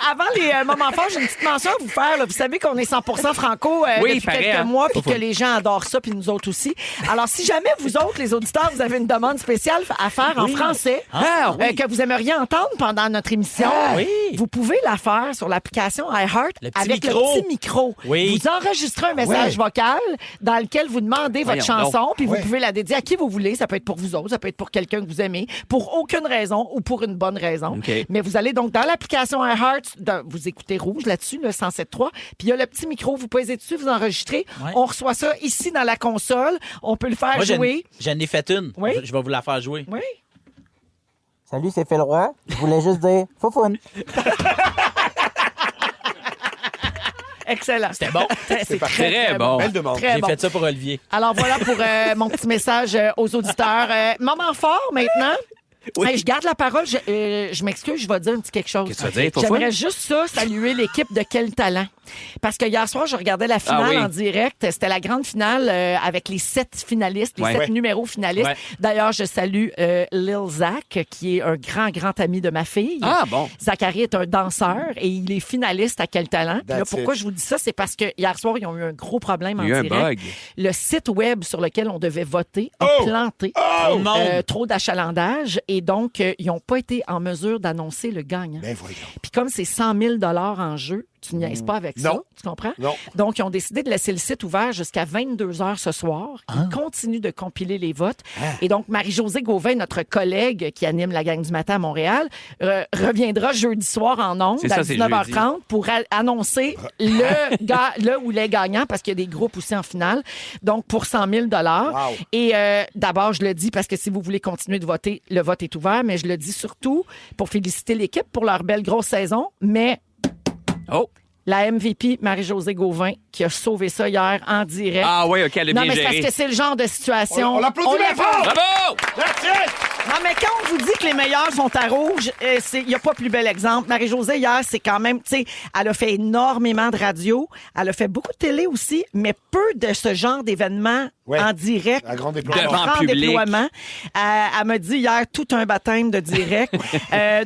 Avant les moments forts, j'ai une petite mention à vous faire. Là. Vous savez qu'on est 100% franco Oui, depuis paraît, quelques hein. mois, puis que les gens adorent ça, puis nous autres aussi. Alors, si jamais vous autres, les auditeurs, vous avez une demande spéciale à faire en français, Ah, oui. que vous aimeriez entendre pendant notre émission, oui. vous pouvez la faire sur l'application iHeart Le petit avec micro. le petit micro. Oui. Vous enregistrez un message vocal dans lequel vous demandez votre Voyons chanson, donc. puis vous Ouais. pouvez la dédier à qui vous voulez. Ça peut être pour vous autres, ça peut être pour quelqu'un que vous aimez, pour aucune raison ou pour une bonne raison. OK. Mais vous allez donc dans l'application iHeart, vous écoutez Rouge là-dessus, le 107.3, puis il y a le petit micro, vous posez dessus, vous enregistrez. Ouais. On reçoit ça ici dans la console. On peut le faire Moi, jouer. j'en ai fait une. Oui. Je vais vous la faire jouer. Oui. Salut, c'est Phil Roy. Je voulais juste dire, faut fun. Excellent. C'était bon. C'est Très bon. Belle demande. Très J'ai bon. fait ça pour Olivier. Alors voilà pour mon petit message aux auditeurs. Moment fort maintenant. Hey, je garde la parole. Je m'excuse, je vais dire un petit quelque chose. Qu'est-ce que tu vas dire, toi, J'aimerais Fouine? juste ça, saluer l'équipe de Quel Talent. Parce que hier soir, je regardais la finale Ah oui. en direct. C'était la grande finale avec les 7 finalistes, les Ouais. 7 Ouais. numéros finalistes. Ouais. D'ailleurs, je salue Lil Zach, qui est un grand ami de ma fille. Ah, bon. Zachary est un danseur et il est finaliste à Quel Talent. Puis là, That's pourquoi it. je vous dis ça? C'est parce que hier soir, ils ont eu un gros problème en Il y a eu un direct. bug. Le site web sur lequel on devait voter a planté. Oh non! Trop d'achalandage et donc ils n'ont pas été en mesure d'annoncer le gagnant. Ben voyons. Puis comme c'est 100 000 en jeu, tu niaises pas avec ça, Non. tu comprends? Non. Donc, ils ont décidé de laisser le site ouvert jusqu'à 22 h ce soir. Ils continuent de compiler les votes. Et donc, Marie-Josée Gauvin, notre collègue qui anime la gang du matin à Montréal, reviendra jeudi soir en ondes C'est à ça, c'est 19h30 pour annoncer le ou les gagnants parce qu'il y a des groupes aussi en finale. Donc, pour 100 000 Wow. Et d'abord, je le dis parce que si vous voulez continuer de voter, le vote est ouvert, mais je le dis surtout pour féliciter l'équipe pour leur belle grosse saison. Mais Oh. la MVP, Marie-Josée Gauvin, qui a sauvé ça hier en direct. Ah oui, OK, elle a non, bien mais c'est géré. parce que c'est le genre de situation... On l'applaudit bien fort! Bravo! That's it! Non, mais quand on vous dit que les meilleurs sont à rouge, il n'y a pas plus bel exemple. Marie-Josée, hier, c'est quand même, tu sais, elle a fait énormément de radio. Elle a fait beaucoup de télé aussi, mais peu de ce genre d'événements en direct. À grand déploiement. Devant public. Déploiement. Elle m'a dit hier tout un baptême de direct.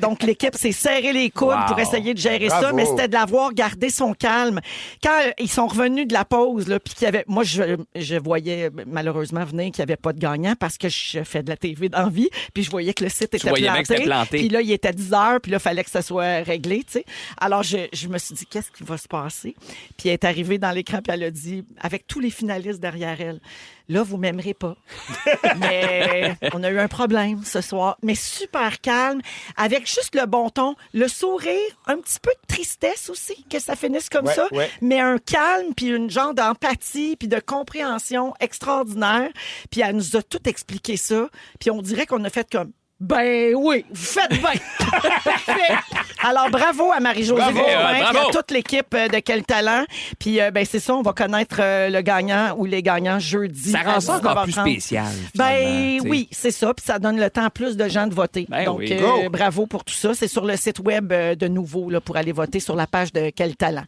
Donc, l'équipe s'est serré les coudes pour essayer de gérer ça, mais c'était de l'avoir gardé son calme. Quand ils sont revenus de la pause, là, puis qu'il y avait... Moi, je voyais malheureusement venir qu'il n'y avait pas de gagnant parce que je fais de la TV d'envie, puis je voyais que le site était planté. Puis là, il était 10 heures, puis là, il fallait que ça soit réglé, tu sais. Alors, je me suis dit, qu'est-ce qui va se passer? Puis elle est arrivée dans l'écran, puis elle a dit, avec tous les finalistes derrière elle, là, vous m'aimerez pas. Mais on a eu un problème ce soir. Mais super calme, avec juste le bon ton, le sourire, un petit peu de tristesse aussi, que ça finisse comme ça. Ouais. Mais un calme, puis une genre d'empathie, puis de compréhension extraordinaire. Puis elle nous a tout expliqué ça. Puis on dirait qu'on a fait comme... Ben oui, vous faites bien. Parfait. Alors, bravo à Marie-Josée Beauvin, et à toute l'équipe de Quel Talent. Puis, ben c'est ça, on va connaître le gagnant ou les gagnants jeudi. Ça rend ça encore plus spécial. Ben oui, c'est ça. Puis ça donne le temps à plus de gens de voter. Ben donc, bravo pour tout ça. C'est sur le site web de Nouveau là, pour aller voter sur la page de Quel Talent.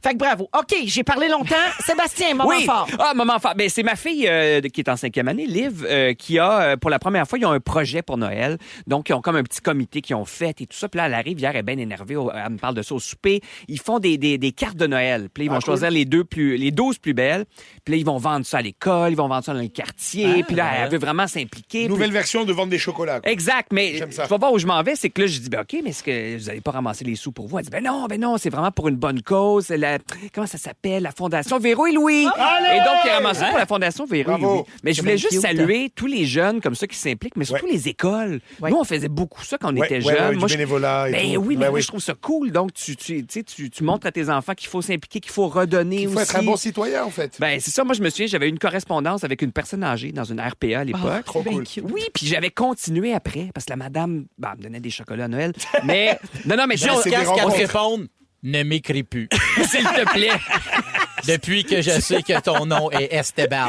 Fait que bravo. OK, j'ai parlé longtemps. Sébastien, moment fort. Ah, moment fort. Ben, c'est ma fille qui est en 5e année, Liv, qui a, pour la première fois, ils ont un projet pour Noël. Donc, ils ont comme un petit comité qu'ils ont fait et tout ça. Puis là, elle arrive hier, elle est bien énervée. Elle me parle de ça au souper. Ils font des cartes de Noël. Puis là, ils vont choisir les 12 plus belles. Puis là, ils vont vendre ça à l'école. Ils vont vendre ça dans le quartier. Puis là, elle veut vraiment s'impliquer. Nouvelle version de vendre des chocolats. Quoi. Exact. Mais tu vas voir où je m'en vais. C'est que là, je dis, ben, OK, mais est-ce que vous n'allez pas ramasser les sous pour vous? Elle dit, ben non, c'est vraiment pour une bonne cause. Comment ça s'appelle? La Fondation Véro et Louis. Et donc, il a ramassé pour la Fondation Véro et Louis. Mais je voulais juste saluer tous les jeunes comme ça qui s'impliquent, mais surtout les écoles. Ouais. Nous, on faisait beaucoup ça quand on était jeunes. Moi, du bénévolat et tout. Oui, mais moi, je trouve ça cool. Donc, tu montres à tes enfants qu'il faut s'impliquer, qu'il faut redonner aussi. Il faut être un bon citoyen, en fait. Ben, c'est ça. Moi, je me souviens, j'avais une correspondance avec une personne âgée dans une RPA à l'époque. Trop cool. Oui, puis j'avais continué après parce que la madame me donnait des chocolats à Noël. Mais, non, mais jusqu'à ce qu'elle me réponde, ne m'écris plus. S'il te plaît. Depuis que je sais que ton nom est Esteban.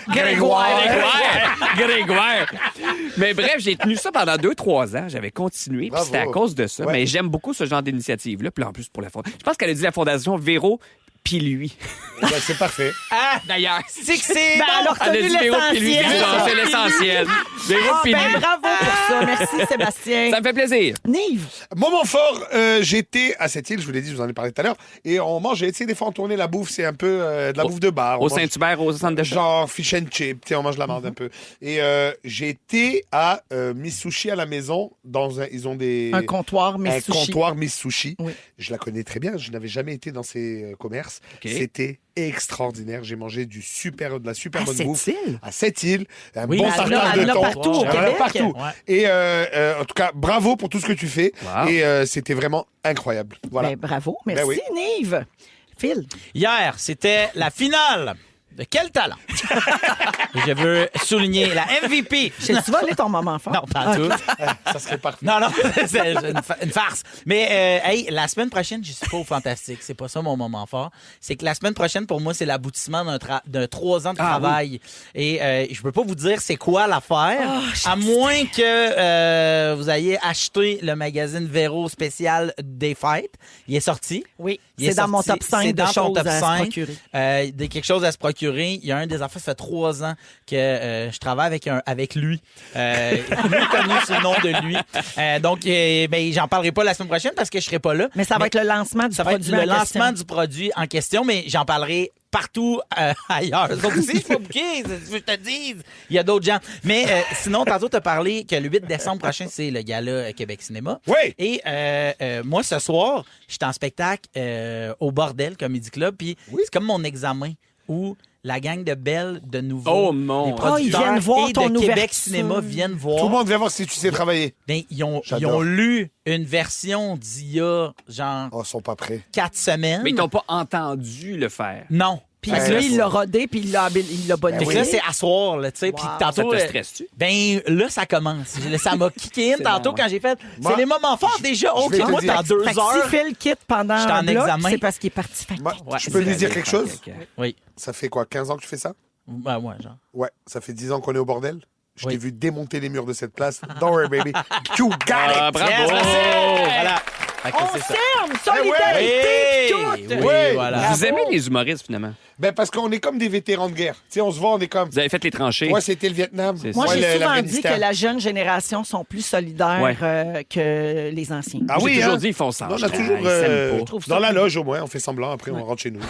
Grégoire. Mais bref, j'ai tenu ça pendant 2-3 ans. J'avais continué, puis c'était à cause de ça. Ouais. Mais j'aime beaucoup ce genre d'initiative-là. Puis en plus, pour la fondation. Je pense qu'elle a dit la Fondation Véro puis lui. Ben, c'est parfait. Ah, d'ailleurs. C'est que c'est bon. Alors, elle a dit Véro puis lui. C'est l'essentiel. Véro puis lui. Bravo pour ça. Merci, Sébastien. Ça me fait plaisir. Nive. Moment fort, j'étais à cette île, je vous l'ai dit, je vous en ai parlé tout à l'heure, et on mange, j'ai essayé des fois en tourner la bouffe, c'est un peu de la bouffe de bar. Au Saint-Hubert, au centre de genre fish and chip, on mange la marde un peu. Et j'ai été à Miss Sushi à la maison, ils ont un comptoir Miss Sushi. Un comptoir Miss Sushi. Oui. Je la connais très bien, je n'avais jamais été dans ces commerces. Okay. C'était extraordinaire. J'ai mangé de la super bonne bouffe. À cette île. Un bon tartare de thon. Partout au Québec. Partout. Ouais. Et en tout cas, bravo pour tout ce que tu fais. Wow. Et c'était vraiment incroyable. Voilà. Ben, bravo. Merci, Nive. Phil. Hier, c'était la finale de Quel Talent. Je veux souligner la MVP. Tu vas aller ton moment fort? Non, pas tout. Ça serait parfait. Non, c'est une farce. Mais hey, la semaine prochaine, je suis pas au Fantastique. C'est pas ça mon moment fort. C'est que la semaine prochaine, pour moi, c'est l'aboutissement de 3 ans de travail. Oui. Et je peux pas vous dire c'est quoi l'affaire, à moins que vous ayez acheté le magazine Véro spécial des fêtes. Il est sorti. Oui, c'est dans mon top 5 de choses à se procurer. Quelque chose à se procurer. Il y a un des enfants, ça fait 3 ans que je travaille avec lui. Lui connu sous le nom de lui. Donc, j'en parlerai pas la semaine prochaine parce que je serai pas là. Mais ça va être le lancement du produit. Ça va être le lancement du produit en question, mais j'en parlerai partout ailleurs. Donc, si je suis pas booké, je te dise. Il y a d'autres gens. Mais sinon, tantôt, tu as parlé que le 8 décembre prochain, c'est le gala Québec Cinéma. Oui! Et moi, ce soir, j'étais en spectacle au Bordel Comedy Club, puis c'est comme mon examen où la gang de Belle, de Nouveau, les producteurs ils viennent voir et ton de Québec ouverture. Cinéma viennent voir. Tout le monde vient voir si tu sais travailler. Ben, ils ont lu une version d'il y a genre ils sont pas prêts. 4 semaines. Mais ils t'ont pas entendu le faire. Non. Puis lui, il l'a rodé, puis il l'a bonné. Là, c'est à soir, là, tu sais. Puis tantôt. Ça te stresse-tu? Ben, là, ça commence. Ça m'a kické in tantôt quand j'ai fait. C'est les moments forts déjà. OK, moi, dans 2 heures. Si Phil quitte pendant un bloc, c'est parce qu'il est parti. Je peux te dire quelque chose? Oui. Ça fait quoi, 15 ans que tu fais ça? Ben, ouais, genre. Ouais, ça fait 10 ans qu'on est au bordel. Je t'ai vu démonter les murs de cette place. Don't worry, baby. You got it! Bravo! Voilà. Fait que On c'est ça. s'aime, solidarité, Oui, tout. oui, voilà. Vous aimez les humoristes, finalement? Ben, parce qu'on est comme des vétérans de guerre. Tu sais, on se voit, on est comme... Vous avez fait les tranchées. Moi, c'était le Vietnam. C'est Moi, Ouais, j'ai souvent dit l'Afghanistan. que la jeune génération sont plus solidaires Ouais. que les anciens. Ah oui, J'ai toujours hein? dit, ils font ça. Non, on a toujours... Ils s'aiment pas. trouve ça dans la cool. loge, au moins, on fait semblant. Après, on rentre chez nous.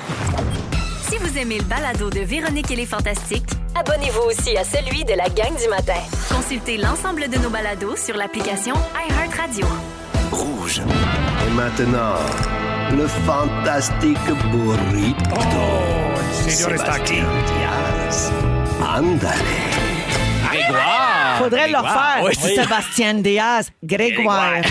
Si vous aimez le balado de Véronique et les Fantastiques, Abonnez-vous aussi à celui de la gang du matin. consultez l'ensemble de nos balados sur l'application iHeartRadio. Rouge. Et maintenant, le fantastique burrito. Señor Staki. Diaz. Ándale. Grégoire! Faudrait le Grégoire. faire. Oui. Sébastien Diaz, Grégoire.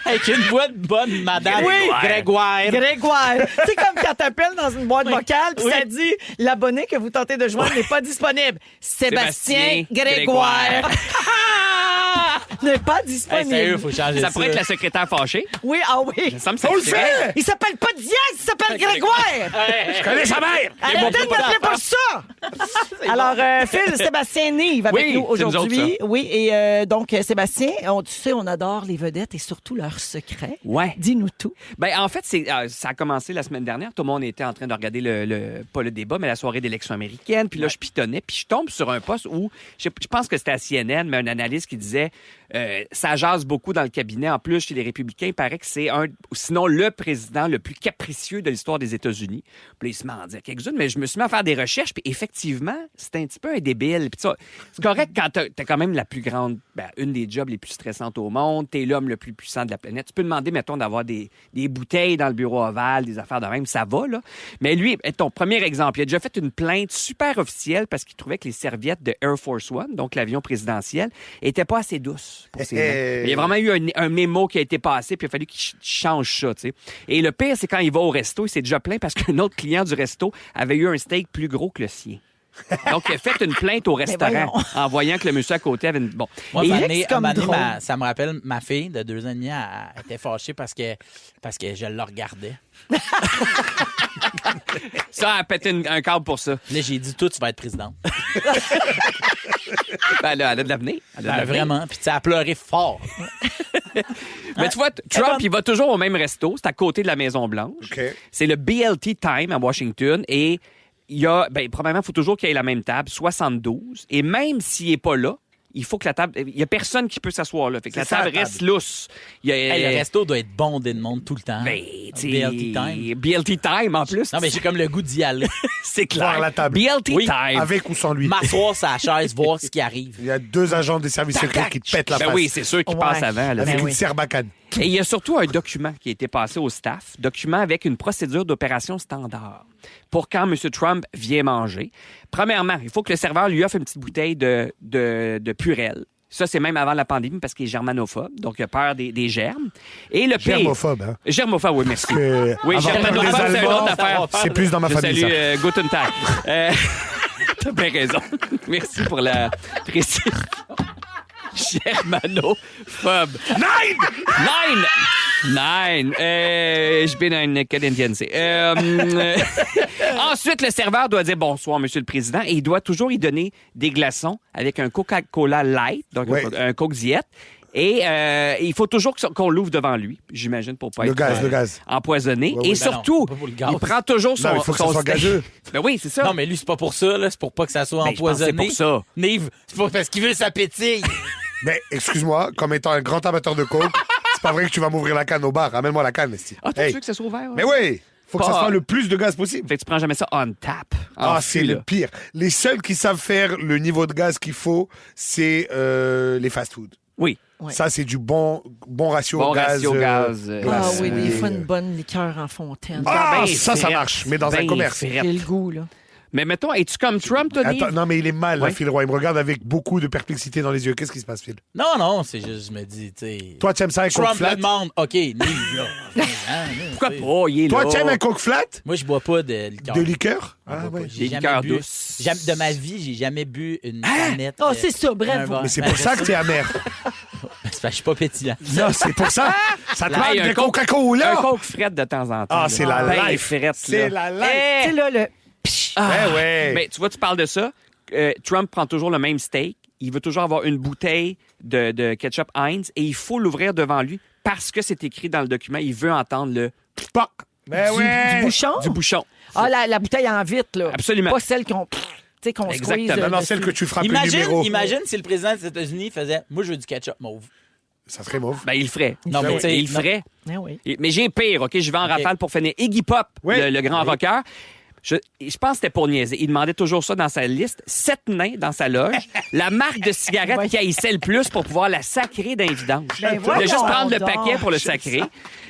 Avec une voix de bonne madame Oui. Grégoire. Grégoire. C'est comme quand t'appelles dans une boîte vocale puis Oui. ça dit l'abonné que vous tentez de joindre n'est pas disponible. Sébastien Sébastien Grégoire. N'est pas Hey, disponible. sérieux, faut changer Ça pourrait être la secrétaire fâchée. Oui, ah oui. Ça me On le semble fait! Il s'appelle pas Diaz, il s'appelle Grégoire. Je connais sa mère! Arrêtez de m'appeler pour ça! Alors, Phil, Sébastien Nive avec Oui, nous c'est nous aujourd'hui. autres, Oui, et donc, Sébastien, tu sais, on adore les vedettes et surtout leurs secrets. Ouais. Dis-nous tout. Ben, en fait, ça a commencé la semaine dernière. Tout le monde était en train de regarder pas le débat, mais la soirée d'élection américaine. Puis là, je pitonnais. Puis je tombe sur un poste où, je pense que c'était à CNN, mais un analyste qui disait ça jase beaucoup dans le cabinet. En plus, chez les Républicains, il paraît que c'est sinon le président le plus capricieux de l'histoire des États-Unis. Puis là, il se met à en dire quelques-unes, mais je me suis mis à faire des recherches. Puis effectivement, c'est un petit peu un débile. Puis ça, c'est correct quand t'as quand même la plus grande, une des jobs les plus stressantes au monde. T'es l'homme le plus puissant de la planète. Tu peux demander, mettons, d'avoir des bouteilles dans le bureau ovale, des affaires de même. Ça va, là. Mais lui, ton premier exemple, il a déjà fait une plainte super officielle parce qu'il trouvait que les serviettes de Air Force One, donc l'avion présidentiel, étaient pas assez douces pour ses mains. Il y a vraiment eu un mémo qui a été passé, puis il a fallu qu'il change ça, tu sais. Et le pire, c'est quand il va au resto, il s'est déjà plaint parce qu'un autre client du resto avait eu un steak plus gros que le sien. Donc, il a fait une plainte au restaurant en voyant que le monsieur à côté avait une... Bon. Moi, Et un il- moment donné, comme drôle. ça me rappelle, ma fille de 2 ans et demi, elle était fâchée parce que je la regardais. Ça a pété un câble pour ça. Là, j'ai dit, toi, tu vas être présidente. Ben là, elle a de l'avenir. Elle a de Ben, l'avenir. vraiment. Puis, tu sais, elle a pleuré fort. Mais tu vois, Trump, il va toujours au même resto. C'est à côté de la Maison-Blanche. OK. C'est le BLT Time à Washington. Et il y a, probablement, il faut toujours qu'il y ait la même table, 72. Et même s'il n'est pas là, il faut que la table... Il n'y a personne qui peut s'asseoir là. Fait que C'est la ça, table la reste table. lousse. Il y a, Hey, le resto doit être bondé de monde tout le temps. ben, tu sais, BLT time. BLT Time, en plus. Non, mais j'ai comme le goût d'y aller. c'est clair. Voir la table. BLT Oui, Time. Avec ou sans lui. M'asseoir sur la chaise, voir ce qui arrive. Il y a 2 agents des services secrets qui te pètent la Ben face. oui, c'est sûr qu'il Ouais. passe avant. Là. Avec Ben une oui. serbacane. Et il y a surtout un document qui a été passé au staff, document avec une procédure d'opération standard pour quand M. Trump vient manger. Premièrement, il faut que le serveur lui offre une petite bouteille de Purell. Ça, c'est même avant la pandémie parce qu'il est germanophobe, donc il a peur des germes. Et le pire... Germophobe, hein? Germophobe, oui, merci. Oui, avant germanophobe, les c'est une Allemands, autre affaire. c'est plus dans ma Je famille, salue ça. Guten Tag. T'as bien raison. Merci pour la précision. Germanophobe. Nine! Je bin un Canadiense. Ensuite, le serveur doit dire bonsoir, Monsieur le Président, et il doit toujours y donner des glaçons avec un Coca-Cola Light, donc Oui. un Coke Diet. Et il faut toujours qu'on l'ouvre devant lui, j'imagine, pour pas Le être gaz. empoisonné. Oui, et oui. surtout, Ben non, pas pour le gaz. il prend toujours son... Non, il faut que ça son soit steak. gazeux. Ben oui, c'est ça. Non, mais lui, c'est pas pour ça, là. C'est pour pas que ça soit Ben, je pense que c'est empoisonné. pour ça. Nive, c'est pas parce qu'il veut sa pétille. Mais excuse-moi, comme étant un grand amateur de coke, c'est pas vrai que tu vas m'ouvrir la canne au bar. Amène-moi la canne, Esti. Ah, toi, Hey. tu veux que ça soit ouvert? Mais oui! Faut que ça Pas- soit le plus de gaz possible. Fait que tu prends jamais ça on tap. Ah, c'est le pire. Les seuls qui savent faire le niveau de gaz qu'il faut, c'est les fast-food. Oui. Ouais. Ça, c'est du bon ratio Bon gaz. ratio gaz. Ah glace. oui, des fois, une bonne liqueur en fontaine. Ah, Ben ça frette. marche, mais dans un Ben commerce. frette. J'ai le goût, là. Mais mettons, es-tu comme Trump, Tony? Attends, non, mais il est mal, Ouais. là, Phil Roy. Il me regarde avec beaucoup de perplexité dans les yeux. Qu'est-ce qui se passe, Phil? Non, c'est juste, je me dis, tu sais. Toi, tu aimes ça, un coke Trump flat? le demande. OK, Nive, là. Pourquoi Tu sais. pas? Il est Toi, là. tu aimes un coke flat? Moi, je bois pas de liqueur. De liqueur? Je bois Ah, pas. ouais. J'ai Des jamais liqueurs bu- douces. De ma vie, j'ai jamais bu une canette. Oh, c'est ça, bref. d'un verre. Mais c'est pour ça que t'es amer. C'est parce que je suis pas pétillant. Non, c'est pour ça. Ça te Hey, manque un de Coke- Un Coca-Cola. coke frette de temps en temps. Ah, là. c'est la Ben life. frette, C'est là. la life. Tu sais, là, le... Psh! Ah. Eh ouais. Mais tu vois, tu parles de ça. Trump prend toujours le même steak. Il veut toujours avoir une bouteille de ketchup Heinz et il faut l'ouvrir devant lui parce que c'est écrit dans le document. Il veut entendre le POC Du bouchon? Du bouchon. Ah, la bouteille en vitre, là. Absolument. Pas celle qu'on squeeze. Non, celle que tu frappes le numéro. Imagine si le président des États-Unis faisait « Moi, je veux du ketchup mauve ». Ça serait mauve. Ben, il le ferait. Non, mais tu sais, il le ferait. Ah oui. Mais j'ai pire, OK? Je vais en rafale pour finir. Iggy Pop, le grand rocker. Je pense que c'était pour niaiser. Il demandait toujours ça dans sa liste. 7 nains dans sa loge. La marque de cigarette qui haïssait le plus pour pouvoir la sacrer d'un vidange. Il a juste prendre le paquet pour le sacrer.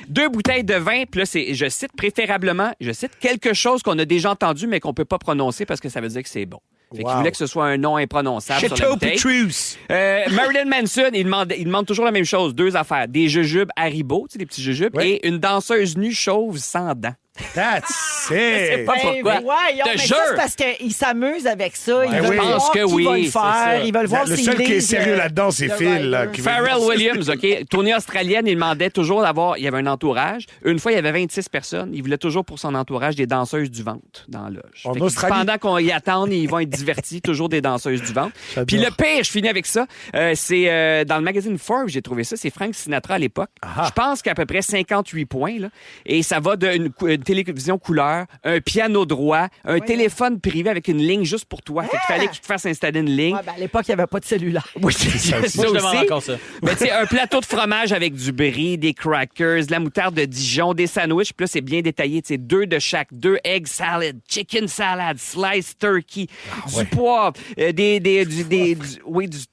2 bouteilles de vin, puis là, c'est, je cite préférablement, quelque chose qu'on a déjà entendu, mais qu'on peut pas prononcer parce que ça veut dire que c'est bon. Fait qu'il voulait que ce soit un nom imprononçable sur la bouteille. Marilyn Manson, il demande toujours la même chose. 2 affaires. Des jujubes Haribo, tu sais, des petits jujubes, et une danseuse nue chauve sans dents. That's it! Je sais pas pourquoi. Mais ça, c'est parce qu'ils s'amusent avec ça. Ils veulent voir qui va le faire. Ils veulent voir le seul qui est sérieux là-dedans, c'est Phil. Pharrell Williams, OK? Tournée australienne, il demandait toujours d'avoir... Il y avait un entourage. Une fois, il y avait 26 personnes. Il voulait toujours pour son entourage des danseuses du ventre dans la loge. En Australie? Pendant qu'on y attend, ils vont être divertis. Toujours des danseuses du ventre. Puis le pire, je finis avec ça, c'est dans le magazine Forbes, j'ai trouvé ça. C'est Frank Sinatra à l'époque. Je pense qu'à peu près 58 points. Là, et ça va d'une télévision couleur, un piano droit, un téléphone privé avec une ligne juste pour toi. Fait qu'il fallait qu'il te fasse installer une ligne. À l'époque, il n'y avait pas de cellulaire. Oui, c'est ça Moi, je demande encore ça. Mais tu sais, un plateau de fromage avec du brie, des crackers, de la moutarde de Dijon, des sandwichs. Puis là, c'est bien détaillé. Tu sais, 2 de chaque. 2 egg salad, chicken salad, sliced turkey, du poivre, du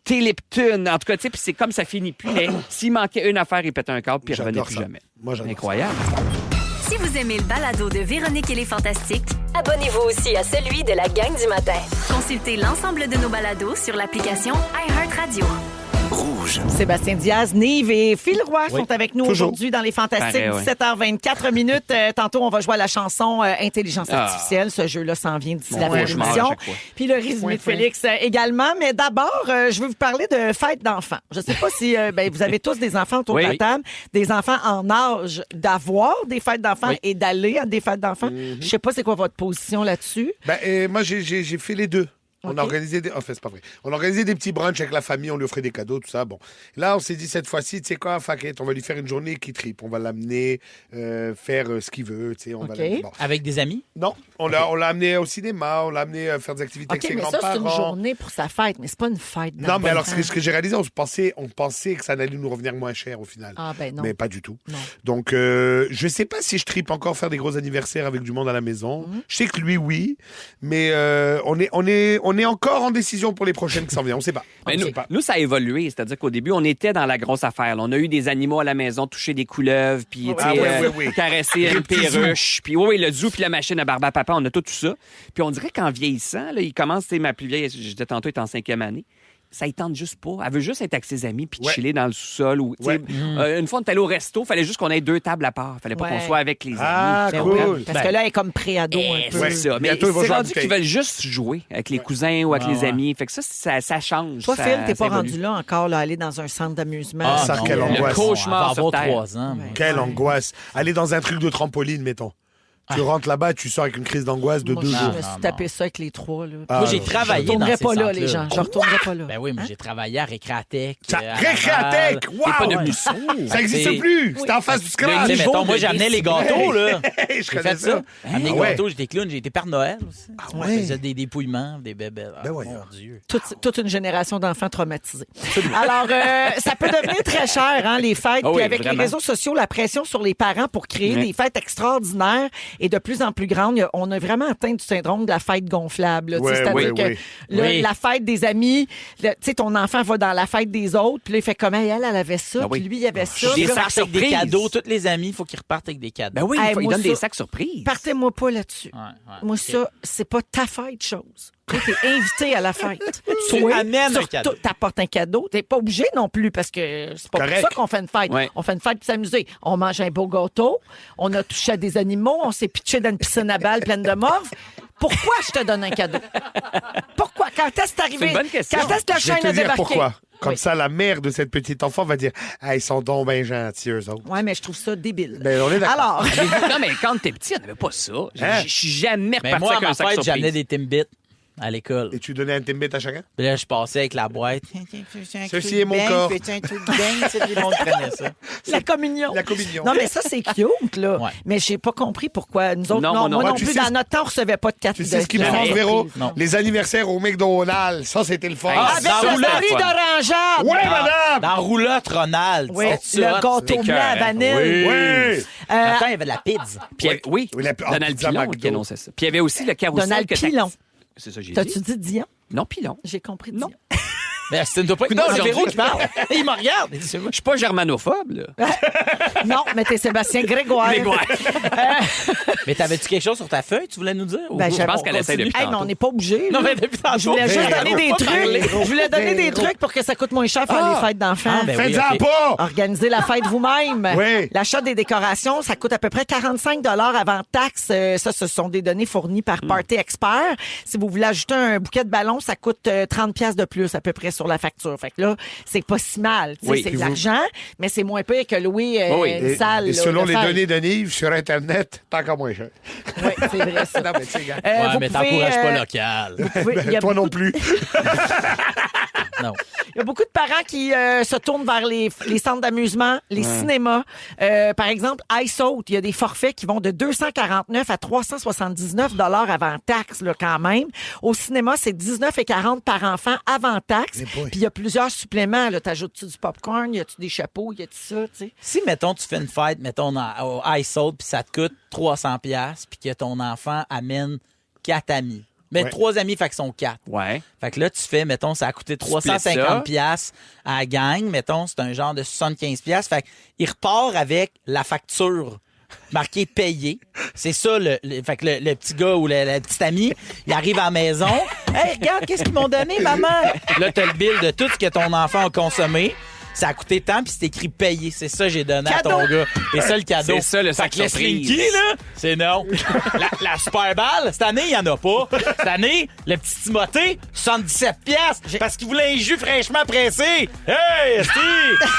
thé Lipton. En tout cas, tu sais, puis c'est comme ça finit plus. Mais s'il manquait une affaire, il pétait un câble puis il revenait plus jamais. Moi, j'adore. Incroyable. Si vous aimez le balado de Véronique et les Fantastiques, Abonnez-vous aussi à celui de la gang du matin. consultez l'ensemble de nos balados sur l'application iHeartRadio. Rouge. Sébastien Diaz, Nive et Phil Roy sont avec nous aujourd'hui dans Les Fantastiques. Pareil, 17h24 minutes. Tantôt, on va jouer à la chanson Intelligence artificielle. Ce jeu-là s'en vient d'ici la fin de cauchemar à l'émission. chaque fois. Puis le résumé de Félix également. Mais d'abord, je veux vous parler de fête d'enfants. Je ne sais pas si vous avez tous des enfants autour de la table, des enfants en âge d'avoir des fêtes d'enfants et d'aller à des fêtes d'enfants. Je sais pas c'est quoi votre position là-dessus. Moi, j'ai fait les deux. On a organisé des... Enfin, c'est pas vrai. On a organisé des petits brunchs avec la famille, on lui offrait des cadeaux, tout ça. Bon. Là, on s'est dit cette fois-ci, tu sais quoi, Faquette, on va lui faire une journée qui tripe. On va l'amener faire ce qu'il veut, tu sais. Bon. Avec des amis? Non, on l'a amené au cinéma, on l'a amené faire des activités avec ses mais grands-parents. ça, c'est une journée pour sa fête, mais c'est pas une fête d'enfants. Non, mais alors, ce que j'ai réalisé, on pensait que ça allait nous revenir moins cher au final. Ah, ben non. Mais pas du tout. Non. Donc, je sais pas si je tripe encore faire des gros anniversaires avec du monde à la maison. Je sais que lui, oui. Mais on est encore en décision pour les prochaines qui s'en viennent. On sait pas. Mais nous, ça a évolué. C'est-à-dire qu'au début, on était dans la grosse affaire. Là. On a eu des animaux à la maison, toucher des couleuvres, puis caresser une perruche. Puis le zoo, puis la machine à barbe à papa. On a tout ça. Puis on dirait qu'en vieillissant, là, il commence, ma plus vieille, je disais tantôt, est en 5e année. Ça ne tente juste pas. Elle veut juste être avec ses amis puis chiller dans le sous-sol. Une fois, on est allé au resto, il fallait juste qu'on ait 2 tables à part. Il fallait pas qu'on soit avec les amis. Ah, cool. Parce que là, elle est comme pré-ado un peu. C'est ça. Mais Bientôt, c'est rendu qu'ils veulent juste jouer avec les cousins ou avec les amis. Fait que ça change. Toi, Phil, t'es pas évolue. rendu là encore, là, aller dans un centre d'amusement. Ça, quelle angoisse. Cauchemar sur avoir terre. 3 ans. Quelle angoisse. Aller dans un truc de trampoline, mettons. Tu rentres là-bas, tu sors avec une crise d'angoisse de Moi, 2 je jours. me suis tapé ça avec les 3. Là. Ah, Moi, j'ai non. Je travaillé dans retournerais ces pas là, centres-là. les gens. Je retournerais pas là. Ben oui, mais j'ai travaillé à Récréatech. Récréatech! T'es pas Wow! devenu sourd. Ça n'existe plus! C'était en face du scratch! Tu sais, mettons, moi, j'amenais les gâteaux, là. Je J'ai connais fait ça. Amener les ouais. gâteaux, j'étais clown, j'ai été Père Noël aussi. ouais? Je faisais des dépouillements, des bébés. Ben Mon voyons. Dieu. Toute une génération d'enfants traumatisés. Alors, ça peut devenir très cher, hein, les fêtes. Ah oui, Puis avec vraiment. les réseaux sociaux, la pression sur les parents pour créer des fêtes extraordinaires est de plus en plus grande. On a vraiment atteint du syndrome de la fête gonflable. là. Tu sais, Ouais, C'est-à-dire ouais, que ouais. la fête des amis, tu sais, ton enfant va dans la fête des autres, puis là, il fait comment elle avait ça, Ah oui. puis lui, il avait ça. Des Puis là, sacs Avec des surprises. cadeaux, tous les amis, il faut qu'ils repartent avec des cadeaux. Ben oui, Hey, il moi, donne des ça- sacs surprises. Partez-moi pas là-dessus. Ouais, ouais. Moi, Ok. ça, c'est pas ta fête, chose. Tu es invité à la fête. Tu Toi, amènes un surtout, cadeau. t'apportes un cadeau. T'es pas obligé non plus parce que c'est pas Correct. pour ça qu'on fait une fête. Ouais. On fait une fête pour s'amuser. On mange un beau gâteau, on a touché à des animaux, on s'est pitché dans une piscine à balles pleine de morve. Pourquoi je te donne un cadeau? Pourquoi? Quand est-ce que c'est arrivé? C'est une bonne question. Quand est-ce que la Je vais chaîne te a dire débarqué? pourquoi. Comme Oui. ça, la mère de cette petite enfant va dire « Ah, ils sont donc bien gentils, eux autres. Ouais, mais je trouve ça débile. Ben, on est d'accord. Alors, Non, mais quand t'es petit, on n'avait pas ça. Hein? Je suis jamais Mais reparti moi, à avec ma un sac fête, surprise. j'amenais des Timbits. à l'école. Et tu donnais un Timbit à chacun? Puis là, je passais avec la boîte. Ceci est mon corps. Fais-tu un truc bien? Tout le monde prenait ça. La communion. La communion. Non, mais ça, c'est cute, là. Ouais. Mais j'ai pas compris pourquoi. Nous autres, Non, non, moi moi non non plus. plus, Tu sais- dans notre temps, on recevait pas de 4 Tu sais ce qui me rend, Véro? Non. Les anniversaires au McDonald's. Ça, c'était le fun. Ah, Avec dans le roulotte, baril fun. d'orangeade. Ouais, madame! Dans Roulotte, Ronald. Oui, C'était le hot. gâteau c'était blanc à écœurant. vanille. Oui! Attends, il y avait de la pizza. Puis, oui, Oui, la- Donald pizza Pilon McDo. qui annonçait ça. Puis il y avait aussi le carrousel. Donald que Pilon. C'est ça, j'ai dit. T'as-tu dit Dion? Non, Pilon. J'ai compris Non. Dion. Mais ça ne doit pas être Coudonc, moi, c'est aujourd'hui- Véro qui parle. Il me regarde. Il dit, c'est moi. Je suis pas germanophobe, là. Non, mais t'es Sébastien Grégoire. Mais t'avais-tu quelque chose sur ta feuille, tu voulais nous dire? Ben, Je pense qu'elle essaie depuis Hey, mais tantôt. on n'est pas obligé. Non, là. mais depuis tantôt. Je voulais juste donner des pas trucs. parler. Je voulais donner des trucs pour que ça coûte moins cher faire les fêtes d'enfants. Ah, ben oui, Faites-en ok. pas! Organisez la fête vous-même. Oui. L'achat des décorations, ça coûte à peu près 45 avant taxe. Ça, ce sont des données fournies par Party Expert. Si vous voulez ajouter un bouquet de ballons, ça coûte 30 pièces de plus à peu près sur la facture. Fait que là, c'est pas si mal. Tu sais, Oui. c'est Puis de vous- l'argent, mais c'est moins pire que louer Oui. une salle. Et là, selon de les fête. données de Nive sur Internet, t'es encore moins cher. Oui, c'est vrai ça. Non, mais tu sais, gars. Ouais, vous mais pouvez, t'encourages pas local. Oui, il y a Toi non beaucoup- plus. Non. Il y a beaucoup de parents qui se tournent vers les centres d'amusement, les cinémas. Par exemple, iSaut, il y a des forfaits qui vont de 249 à 379 avant taxe, là, quand même. Au cinéma, c'est 19,40 par enfant avant taxe. Puis il y a plusieurs suppléments. T'ajoutes-tu du popcorn? Y a-tu des chapeaux? Y a-tu ça? Tu sais? Si, mettons, tu fais une fête, mettons, au iSaut, puis ça te coûte 300$, puis que ton enfant amène 4 amis. Mais Ouais. 3 amis, fait qu'ils sont 4. Ouais. Fait que là, tu fais, mettons, ça a coûté 350$ à la gang. Mettons, c'est un genre de 75$. Fait qu'il repart avec la facture marquée payé. C'est ça, fait que le petit gars ou le petit ami, il arrive à la maison. Hey, regarde, qu'est-ce qu'ils m'ont donné, maman? Là, t'as le bill de tout ce que ton enfant a consommé. Ça a coûté tant, puis c'est écrit payé. C'est ça que j'ai donné à ton gars. C'est ça le cadeau. C'est ça, le sac Fait que le surprise. Slinky, là, c'est non. la super balle, cette année, il n'y en a pas. Cette année, le petit Timothée, 77$, parce qu'il voulait un jus fraîchement pressé. Hey, Steve!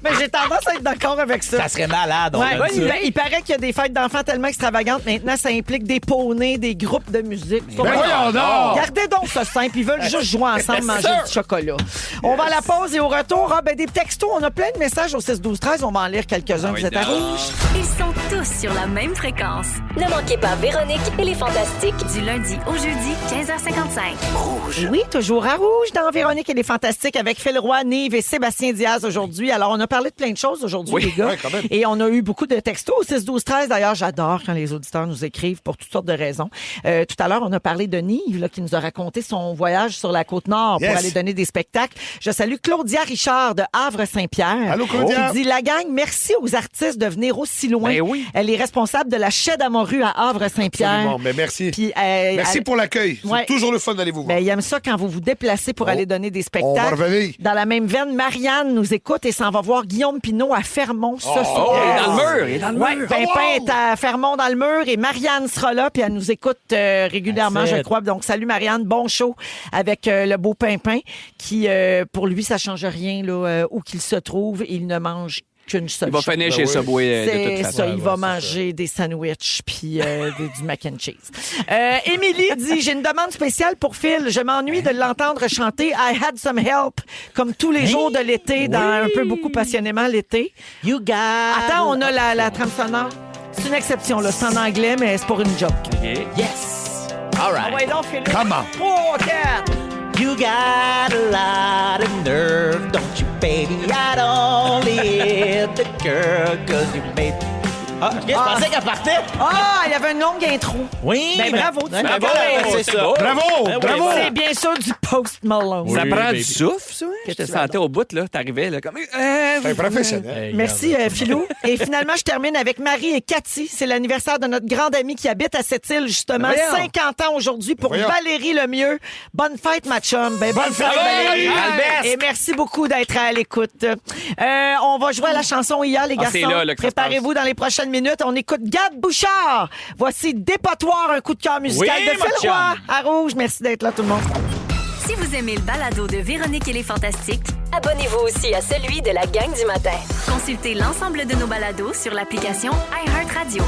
Mais j'ai tendance à être d'accord avec ça. Ça serait malade, on Ouais, donne ça. il paraît qu'il y a des fêtes d'enfants tellement extravagantes. Maintenant, ça implique des poneys, des groupes de musique. Ben voyons donc! Gardez donc ça simple. Ils veulent juste jouer ensemble, manger du chocolat. On va à la pause et au retour, des textos. On a plein de messages au 6-12-13. On va en lire quelques-uns. Vous êtes à rouge. Ils sont tous sur la même fréquence. Ne manquez pas Véronique et les Fantastiques. Du lundi au jeudi, 15h55. Oui, toujours à rouge dans Véronique et les Fantastiques avec Phil Roy, Nive et Sébastien Diaz aujourd'hui. Alors, on a parlé de plein de choses aujourd'hui, Oui, les gars. ouais, quand même. Et on a eu beaucoup de textos au 6-12-13. D'ailleurs, j'adore quand les auditeurs nous écrivent pour toutes sortes de raisons. Tout à l'heure, on a parlé de Nive, là, qui nous a raconté son voyage sur la Côte-Nord Yes. pour aller donner des spectacles. Je salue Claudia Richard de Havre-Saint-Pierre. Allô, Claudia. Qui dit, la gang, merci aux artistes de venir aussi loin. Ben oui. Elle est responsable de la Chaîne à Morue à Havre-Saint-Pierre. Absolument, mais merci. Puis, Merci pour l'accueil. Ouais. C'est toujours le fun d'aller vous voir. ben, il aime ça quand vous vous déplacez pour Oh. aller donner des On spectacles. va revenir. Dans la même veine, Marianne nous écoute et s'en va voir Guillaume Pinot à Fermont ce soir. Oh, il est dans le mur, il est dans le Ouais, mur. Pimpin est à Fermont dans le mur et Marianne sera là puis elle nous écoute régulièrement, That's je it. crois. Donc, salut Marianne, bon show avec le beau Pimpin qui, pour lui, ça change rien là, où qu'il se trouve. Il ne mange qu'une seule Il va chose. finir chez Subway de toute C'est façon. ça, il va manger des sandwichs puis du mac and cheese. Émilie dit, j'ai une demande spéciale pour Phil. Je m'ennuie de l'entendre chanter I Had Some Help comme tous les jours de l'été, dans un peu beaucoup passionnément l'été. You got... Attends, on a la trame sonore. C'est une exception, là. C'est en anglais, mais c'est pour une joke. Yes! All right. Ah ouais, donc, Phil. Come on. 3, 4. You got a lot of nerve, don't you, baby? I only hit the girl 'cause you made... Ah, je pensais qu'elle partait. Ah, il y avait une longue intro. Oui. Ben, bravo, tu Ouais, m'as bravo, pas- c'est ça. Bravo! Ben oui, Bravo! C'est bien sûr du Post Malone. Ça Oui, prend baby. du souffle, ça. Je te sentais au bout, là. T'arrivais, là, comme... C'est un professionnel. Hey, Merci, Philou. Et finalement, je termine avec Marie et Cathy. C'est l'anniversaire de notre grande amie qui habite à cette île, justement. Voyons. 50 ans aujourd'hui pour Voyons. Valérie Lemieux. Bonne fête, ma chum. Ben, bonne fête, Bravo, Valérie. Albert. Et merci beaucoup d'être à l'écoute. On va jouer à la chanson IA, les Ah, garçons. c'est là, que ça se Préparez-vous dans les prochaines minutes. On écoute Gab Bouchard. Voici Dépotoir, un coup de cœur musical Oui, de ma Phil chum. Roy à Rouge. Merci d'être là, tout le monde. Si vous aimez le balado de Véronique et les Fantastiques, Abonnez-vous aussi à celui de la gang du matin. consultez l'ensemble de nos balados sur l'application iHeartRadio.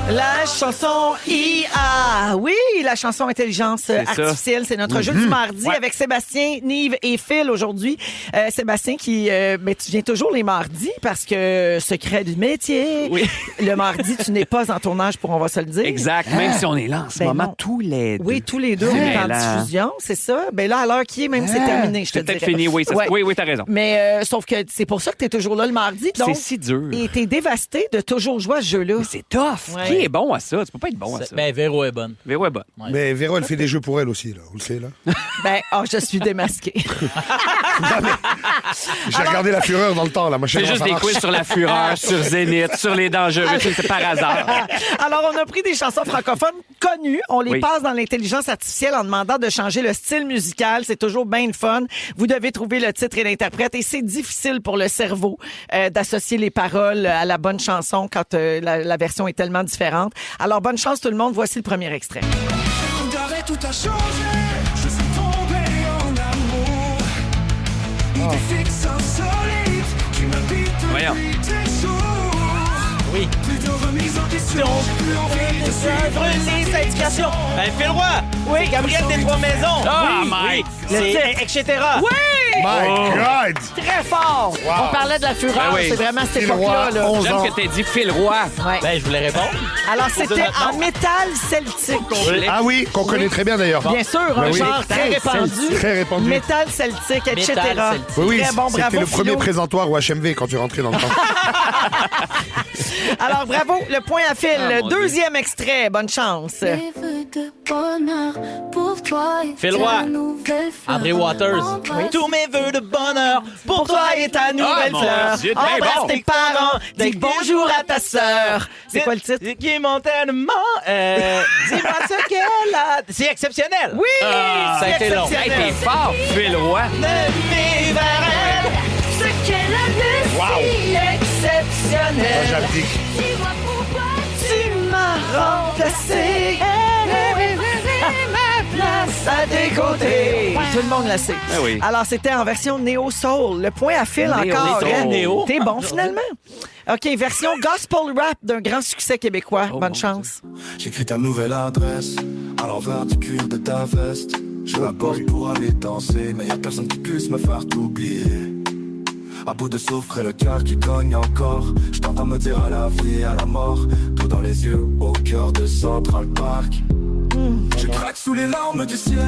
La chanson IA. Oui, la chanson Intelligence artificielle. C'est notre jeu du mardi avec Sébastien, Nive et Phil aujourd'hui. Sébastien qui... tu viens toujours les mardis parce que secret du métier. Oui. Le mardi, tu n'es pas en tournage pour On va se le dire. Exact. Même si on est là en ce moment, non. tous les deux. Oui, tous les deux, on est en diffusion, c'est ça. Ben là, à l'heure qui est, même, c'est terminé, je te C'est peut-être dirais. fini, oui. Oui, t'as raison. Mais sauf que c'est pour ça que tu es toujours là le mardi. Donc, C'est si dur. Et t'es dévasté de toujours jouer à ce jeu-là. Mais c'est tough. Ouais. Qui est bon à ça? Tu peux pas être bon à ça. Ben, Véro est bonne. Véro est bonne. Ouais. Mais Véro, elle fait des jeux pour elle aussi, là. On le sait, là. Je suis démasquée. J'ai regardé La Fureur dans le temps, là. Moi, je sais C'est comment juste ça des marche. quiz sur la fureur, sur Zénith, sur les dangereux. C'est par hasard. Alors, on a pris des chansons francophones connues. On les passe dans l'intelligence artificielle en demandant de changer le style musical. C'est toujours bien le fun. Vous devez trouver le titre et l'interprète. Et c'est difficile pour le cerveau d'associer les paroles à la bonne chanson quand la version est tellement différente. Alors, bonne chance tout le monde. Voici le premier extrait. Tout a changé, je suis tombé en amour. Idée fixe, insolite, tu m'habites depuis tes jours. Oui. Plus de remise en question, j'ai plus envie de suivre sa éducation. Ben, Phil Roy. Oui, Gabriel des Trois Maisons. Ah, oui, Mike. C'est etc. Oui! My God! Très fort! Wow. On parlait de la fureur, Ben oui. c'est vraiment cette Phil époque-là. Roy, Là. 11 J'aime ans. que t'aies dit Phil Roy. Ouais. Ben, je voulais répondre. Alors, Pour c'était dire notre en nom. métal celtique. Ah oui, qu'on connaît très bien, d'ailleurs. Bien sûr, un Ben oui. genre très répandu. Très répandu. Métal celtique, etc. Métal celtique. Oui, oui, Très bon, bravo, c'était le premier Philo. présentoir au HMV quand tu rentrais dans le temps. Alors, bravo, le point à Phil. Ah, mon Deuxième extrait, bonne chance. Phil Roy. André Waters. Tous mes vœux de bonheur Pour toi et ta nouvelle mon fleur. Dieu, bien Embrasse bon. tes parents. Dis bonjour à ta sœur. C'est quoi le titre? Qui m'ont tellement... dis-moi ce qu'elle a... C'est exceptionnel. Oui! ça a été long. Hey, t'es fort, Phil Roy. Vers elle. Ce qu'elle a de si exceptionnel. J'abdique. Tu m'as remplacé. Ma place à tes côtés. Tout le monde le sait. Ben oui. Alors, c'était en version Néo Soul. Le point à Phil encore. Néo. hein? Néo. T'es bon, finalement. OK, version gospel rap d'un grand succès québécois. Bonne chance. J'écris ta nouvelle adresse à l'envers du cuir de ta veste. Je m'apporte pour aller danser, mais y'a personne qui puisse me faire t'oublier. À bout de souffle et le cœur qui cogne encore. Je t'entends me dire à la vie, à la mort. Tout dans les yeux, au cœur de Central Park. Je craque sous les larmes du ciel.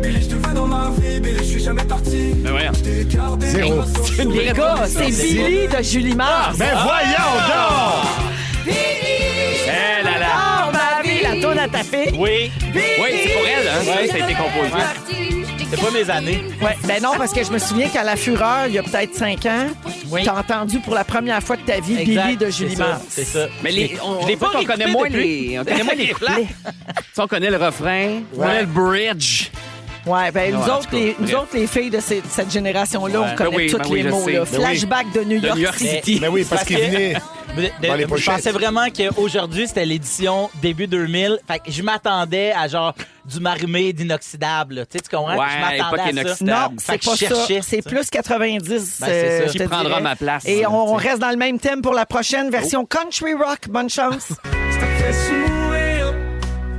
Billy, je te veux dans ma vie. Billy, je suis jamais parti. Ben voyons. Je t'ai gardé. Zéro. Les gars, c'est Billy de Julie Mars. Ben voyons donc! Eh là là. Oh, ma vie, la tourne à taper. Oui. Oui, c'est pour elle, hein? Ça a été composé. C'est pas mes années. Ouais, ben non, parce que je me souviens qu'à La Fureur, il y a peut-être 5 ans, Oui. t'as entendu pour la première fois de ta vie Billy de Julie Mars. C'est ça. Mais Je l'ai pas on connaît réécouté moins depuis. on connaît moins les plats. On connaît le refrain, on connaît le bridge. Ouais, ben nous, Ouais, en autres, tout cas, nous bref. autres, les filles de cette génération-là, Ouais. on connaît Ben oui, tous ben oui, les je mots. sais. Là. Ben oui. Flashback de New York, New York City. City. Ben oui, parce qu'il venait... Dans les Je pochettes. pensais vraiment qu'aujourd'hui, c'était l'édition début 2000. Fait que je m'attendais à genre du marimé d'inoxydable. là. Tu sais, tu comprends? Ouais, je m'attendais époque à ça. inoxydable. Non, Fait c'est que pas je ça. cherchais, C'est ça. plus 90. Ben, c'est ça. je Qui te prendra dirais. ma place? Et on Tu sais. reste dans le même thème pour la prochaine version country rock. Bonne chance. Ça fait sourire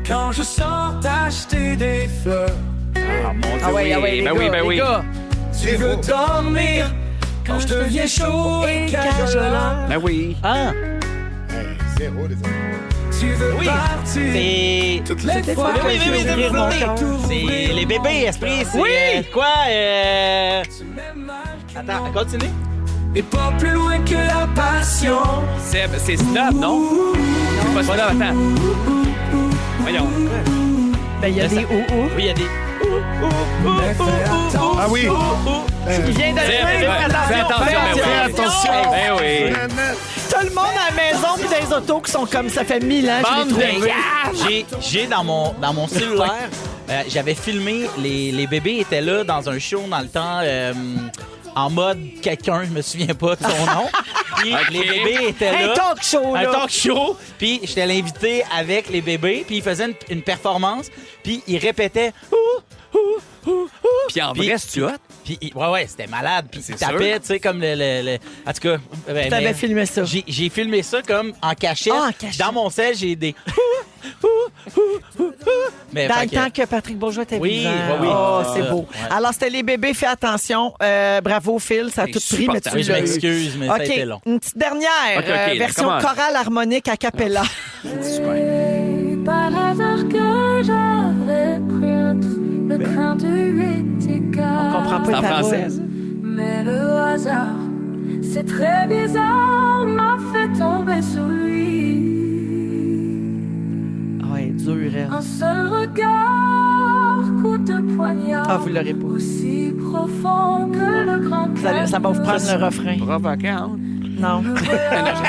quand je sors d'acheter des fleurs. Ah, mon Dieu, Ah ouais, les ben gars, oui, ben les oui. gars. Tu veux dormir quand je deviens chaud et cajolant. Ben oui. Ah, Zéro, les amis. Tu veux oui. partir C'est... toutes les fois Oui, que je oui, veux mon ouvrir, cœur. t'ouvrir. C'est les bébés, esprit. C'est Oui. quoi? Tu m'aimes mal que Attends, non. continue. Et pas plus loin que la passion. Seb, c'est Snob, non? C'est pas Snob, attends. Voyons. Ben, il y a des ou-ou. Oui, il y a des... Ah oui! Il vient de le Seb, dire. fais attention, ben oui. Fais attention. Ben oui. Tout le monde à la maison puis dans les autos qui sont comme ça fait 1000 ans. Je Bande l'ai de trouvé. gars! J'ai dans mon cellulaire, j'avais filmé, les bébés étaient là dans un show dans le temps, en mode quelqu'un, je me souviens pas de son nom. Puis Ok. les bébés étaient là. Un talk show, Un là. talk show. Puis j'étais l'invité avec les bébés, puis ils faisaient une performance, puis ils répétaient « Ouh, ouh, ouh, ouh. » Puis en Puis- vrai, c'est-tu hot? Puis, ouais, c'était malade. Puis il C'est tapait, sûr. tu sais, comme le... En tout cas... T'avais filmé ça. J'ai filmé ça comme en cachette. Ah, en cachette. Dans mon sel, j'ai des... Mais, Dans fait le temps que Patrick Bourgeois était Oui, vivant. oui. Oh, c'est Ouais. beau. Ouais. Alors, c'était les bébés. Fais attention. Bravo, Phil. Ça a tout pris, mais tu Oui, je l'as eu. m'excuse, mais ça a OK, été long. une petite dernière. OK, là, version commence. chorale harmonique a cappella. Par hasard que j'avais le train de 8 On comprend pas C'est les en paroles. français, ça? Mais le hasard, c'est très bizarre, m'a fait tomber sous lui. Ah ouais, dur, elle. Un seul regard, coup de poignard. Ah, vous l'aurez pas. Aussi profond que le grand Ça va vous prendre le refrain. Provocante. Non. Non, je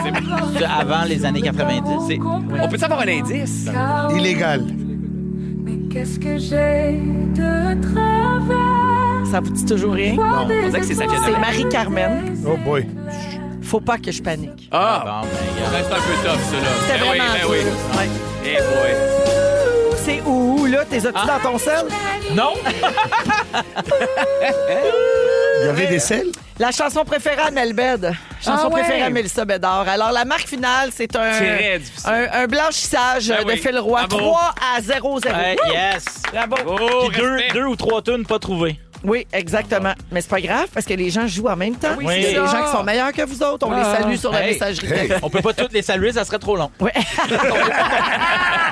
sais pas. C'est avant les années 90. On peut savoir un indice? Illégal. Mais qu'est-ce que j'ai de travers? Ça vous dit toujours rien? Non, on dirait que c'est Safia C'est Nolin. Marie-Carmen. Oh boy. Faut pas que je panique. Ah! Bon, ben, Ça, c'est un peu tough, ça, là. C'était Ben oui, vraiment ben oui. dur. Ouais. Eh boy. C'est où, là? T'es as-tu dans ton sel? non! Il y avait des selles? La chanson préférée à Melbed. Chanson Ah ouais. préférée à Mélissa Bédard. Alors, la marque finale, c'est Très difficile. un blanchissage Ben de oui. Phil Roy. Bravo. 3-0-0. Hey, yes! Bravo. Oh, Puis respect. deux ou trois tunes pas trouvées. Oui, exactement. Mais c'est pas grave parce que les gens jouent en même temps. oui, Il y a c'est des ça. gens qui sont meilleurs que vous autres. On les salue sur la Hey. messagerie. On peut pas toutes les saluer, ça serait trop long. Ouais.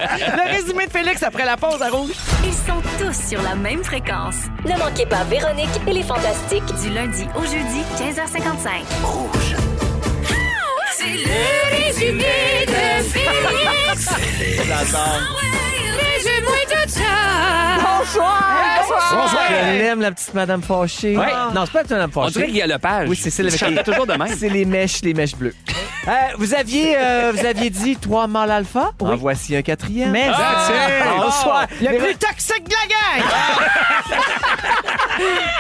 Le résumé de Félix après la pause à Rouge. Ils sont tous sur la même fréquence. Ne manquez pas Véronique et les Fantastiques. Du lundi au jeudi, 15h55. C'est le résumé de Félix. Résume-moi tout ça. Bonsoir. Je l'aime, la petite madame fâchée. Ouais. Non, c'est pas la petite madame On fâchée. dirait qu'il y a le page. Oui, c'est celle avec Il chante toujours de même. C'est les mèches bleues. Vous aviez dit 3 mâles alpha. En voici un 4e. Mais Bonsoir. le plus toxique de la gang.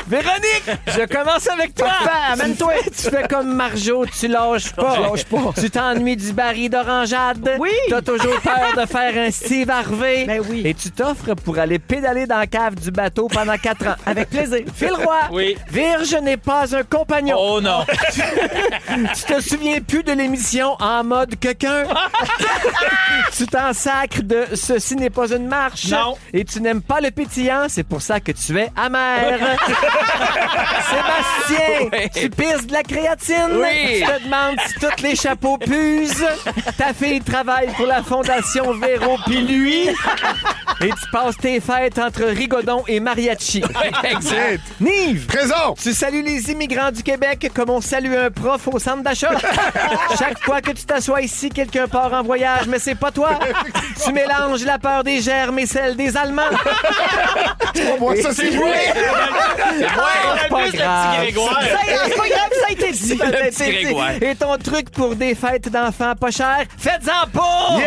Véronique, je commence avec toi. Amène-toi. Tu fais comme Marjo, tu lâches pas. Je lâche pas. Tu t'ennuies du baril d'orangeade. Oui. T'as toujours peur de faire un Steve Harvey. Ben oui. Et tu t'offres pour aller pédaler dans la cave du bateau pendant 4 ans. Avec plaisir. Phil Roy. Oui. Virge n'est pas un compagnon. Oh non! Tu te souviens plus de l'émission En mode quelqu'un? Tu t'en sacres de Ceci n'est pas une marche. Non. Et tu n'aimes pas le pétillant, c'est pour ça que tu es amer. Sébastien, Oui. tu pisses de la créatine. Oui. Tu te demandes si tous les chapeaux puisent. Ta fille travaille pour la Fondation Véro puis lui. Et tu passes tes fêtes entre Rigodon et Mariachi. Exact. Nive, Présent! tu salues les immigrants du Québec comme on salue un prof au centre d'achat. Chaque fois que tu t'assois ici, quelqu'un part en voyage, mais c'est pas toi. Tu mélanges la peur des germes et celle des Allemands. Moi, ça, c'est moi! C'est pas grave. Grégoire. C'est pas grave, ça a été dit. Ça a été petit dit. Grégoire. Et ton truc pour des fêtes d'enfants pas chères, faites-en pas!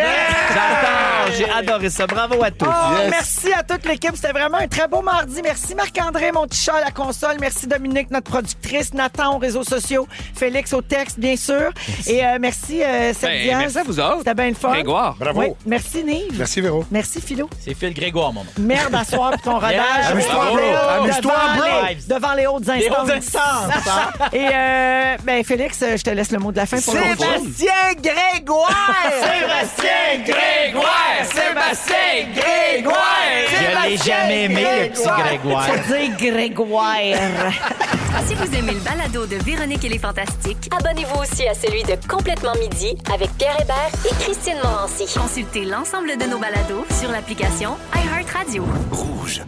J'adore, j'ai adoré ça. Bravo à tous. Oh, merci à toute l'équipe. C'était vraiment un très beau mardi. Merci Marc-André, mon petit chat à la console. Merci Dominique, notre productrice. Nathan aux réseaux sociaux. Félix au texte, bien sûr. Et merci Serdiane. merci à vous autres. C'était bien le fun. Grégoire. Bravo. Oui. Merci Nive. Merci, Véro. Merci Philo. C'est Phil Grégoire, mon nom. Merde à soir pour ton rodage. Yeah. Amuse-toi, Devant bro. les- Amuse-toi, devant bro. les- Devant les hautes instances. Les hautes instances. Et ben Félix, je te laisse le mot de la fin pour l'autre fois. Sébastien Grégoire! Sébastien Grégoire! Sébastien Grégoire! Je l'ai jamais aimé, le petit Grégoire. Faut dire Grégoire. Si vous aimez le balado de Véronique et les Fantastiques, Abonnez-vous aussi à celui de Complètement Midi avec Pierre Hébert et Christine Morancy. consultez l'ensemble de nos balados sur l'application iHeartRadio. Rouge.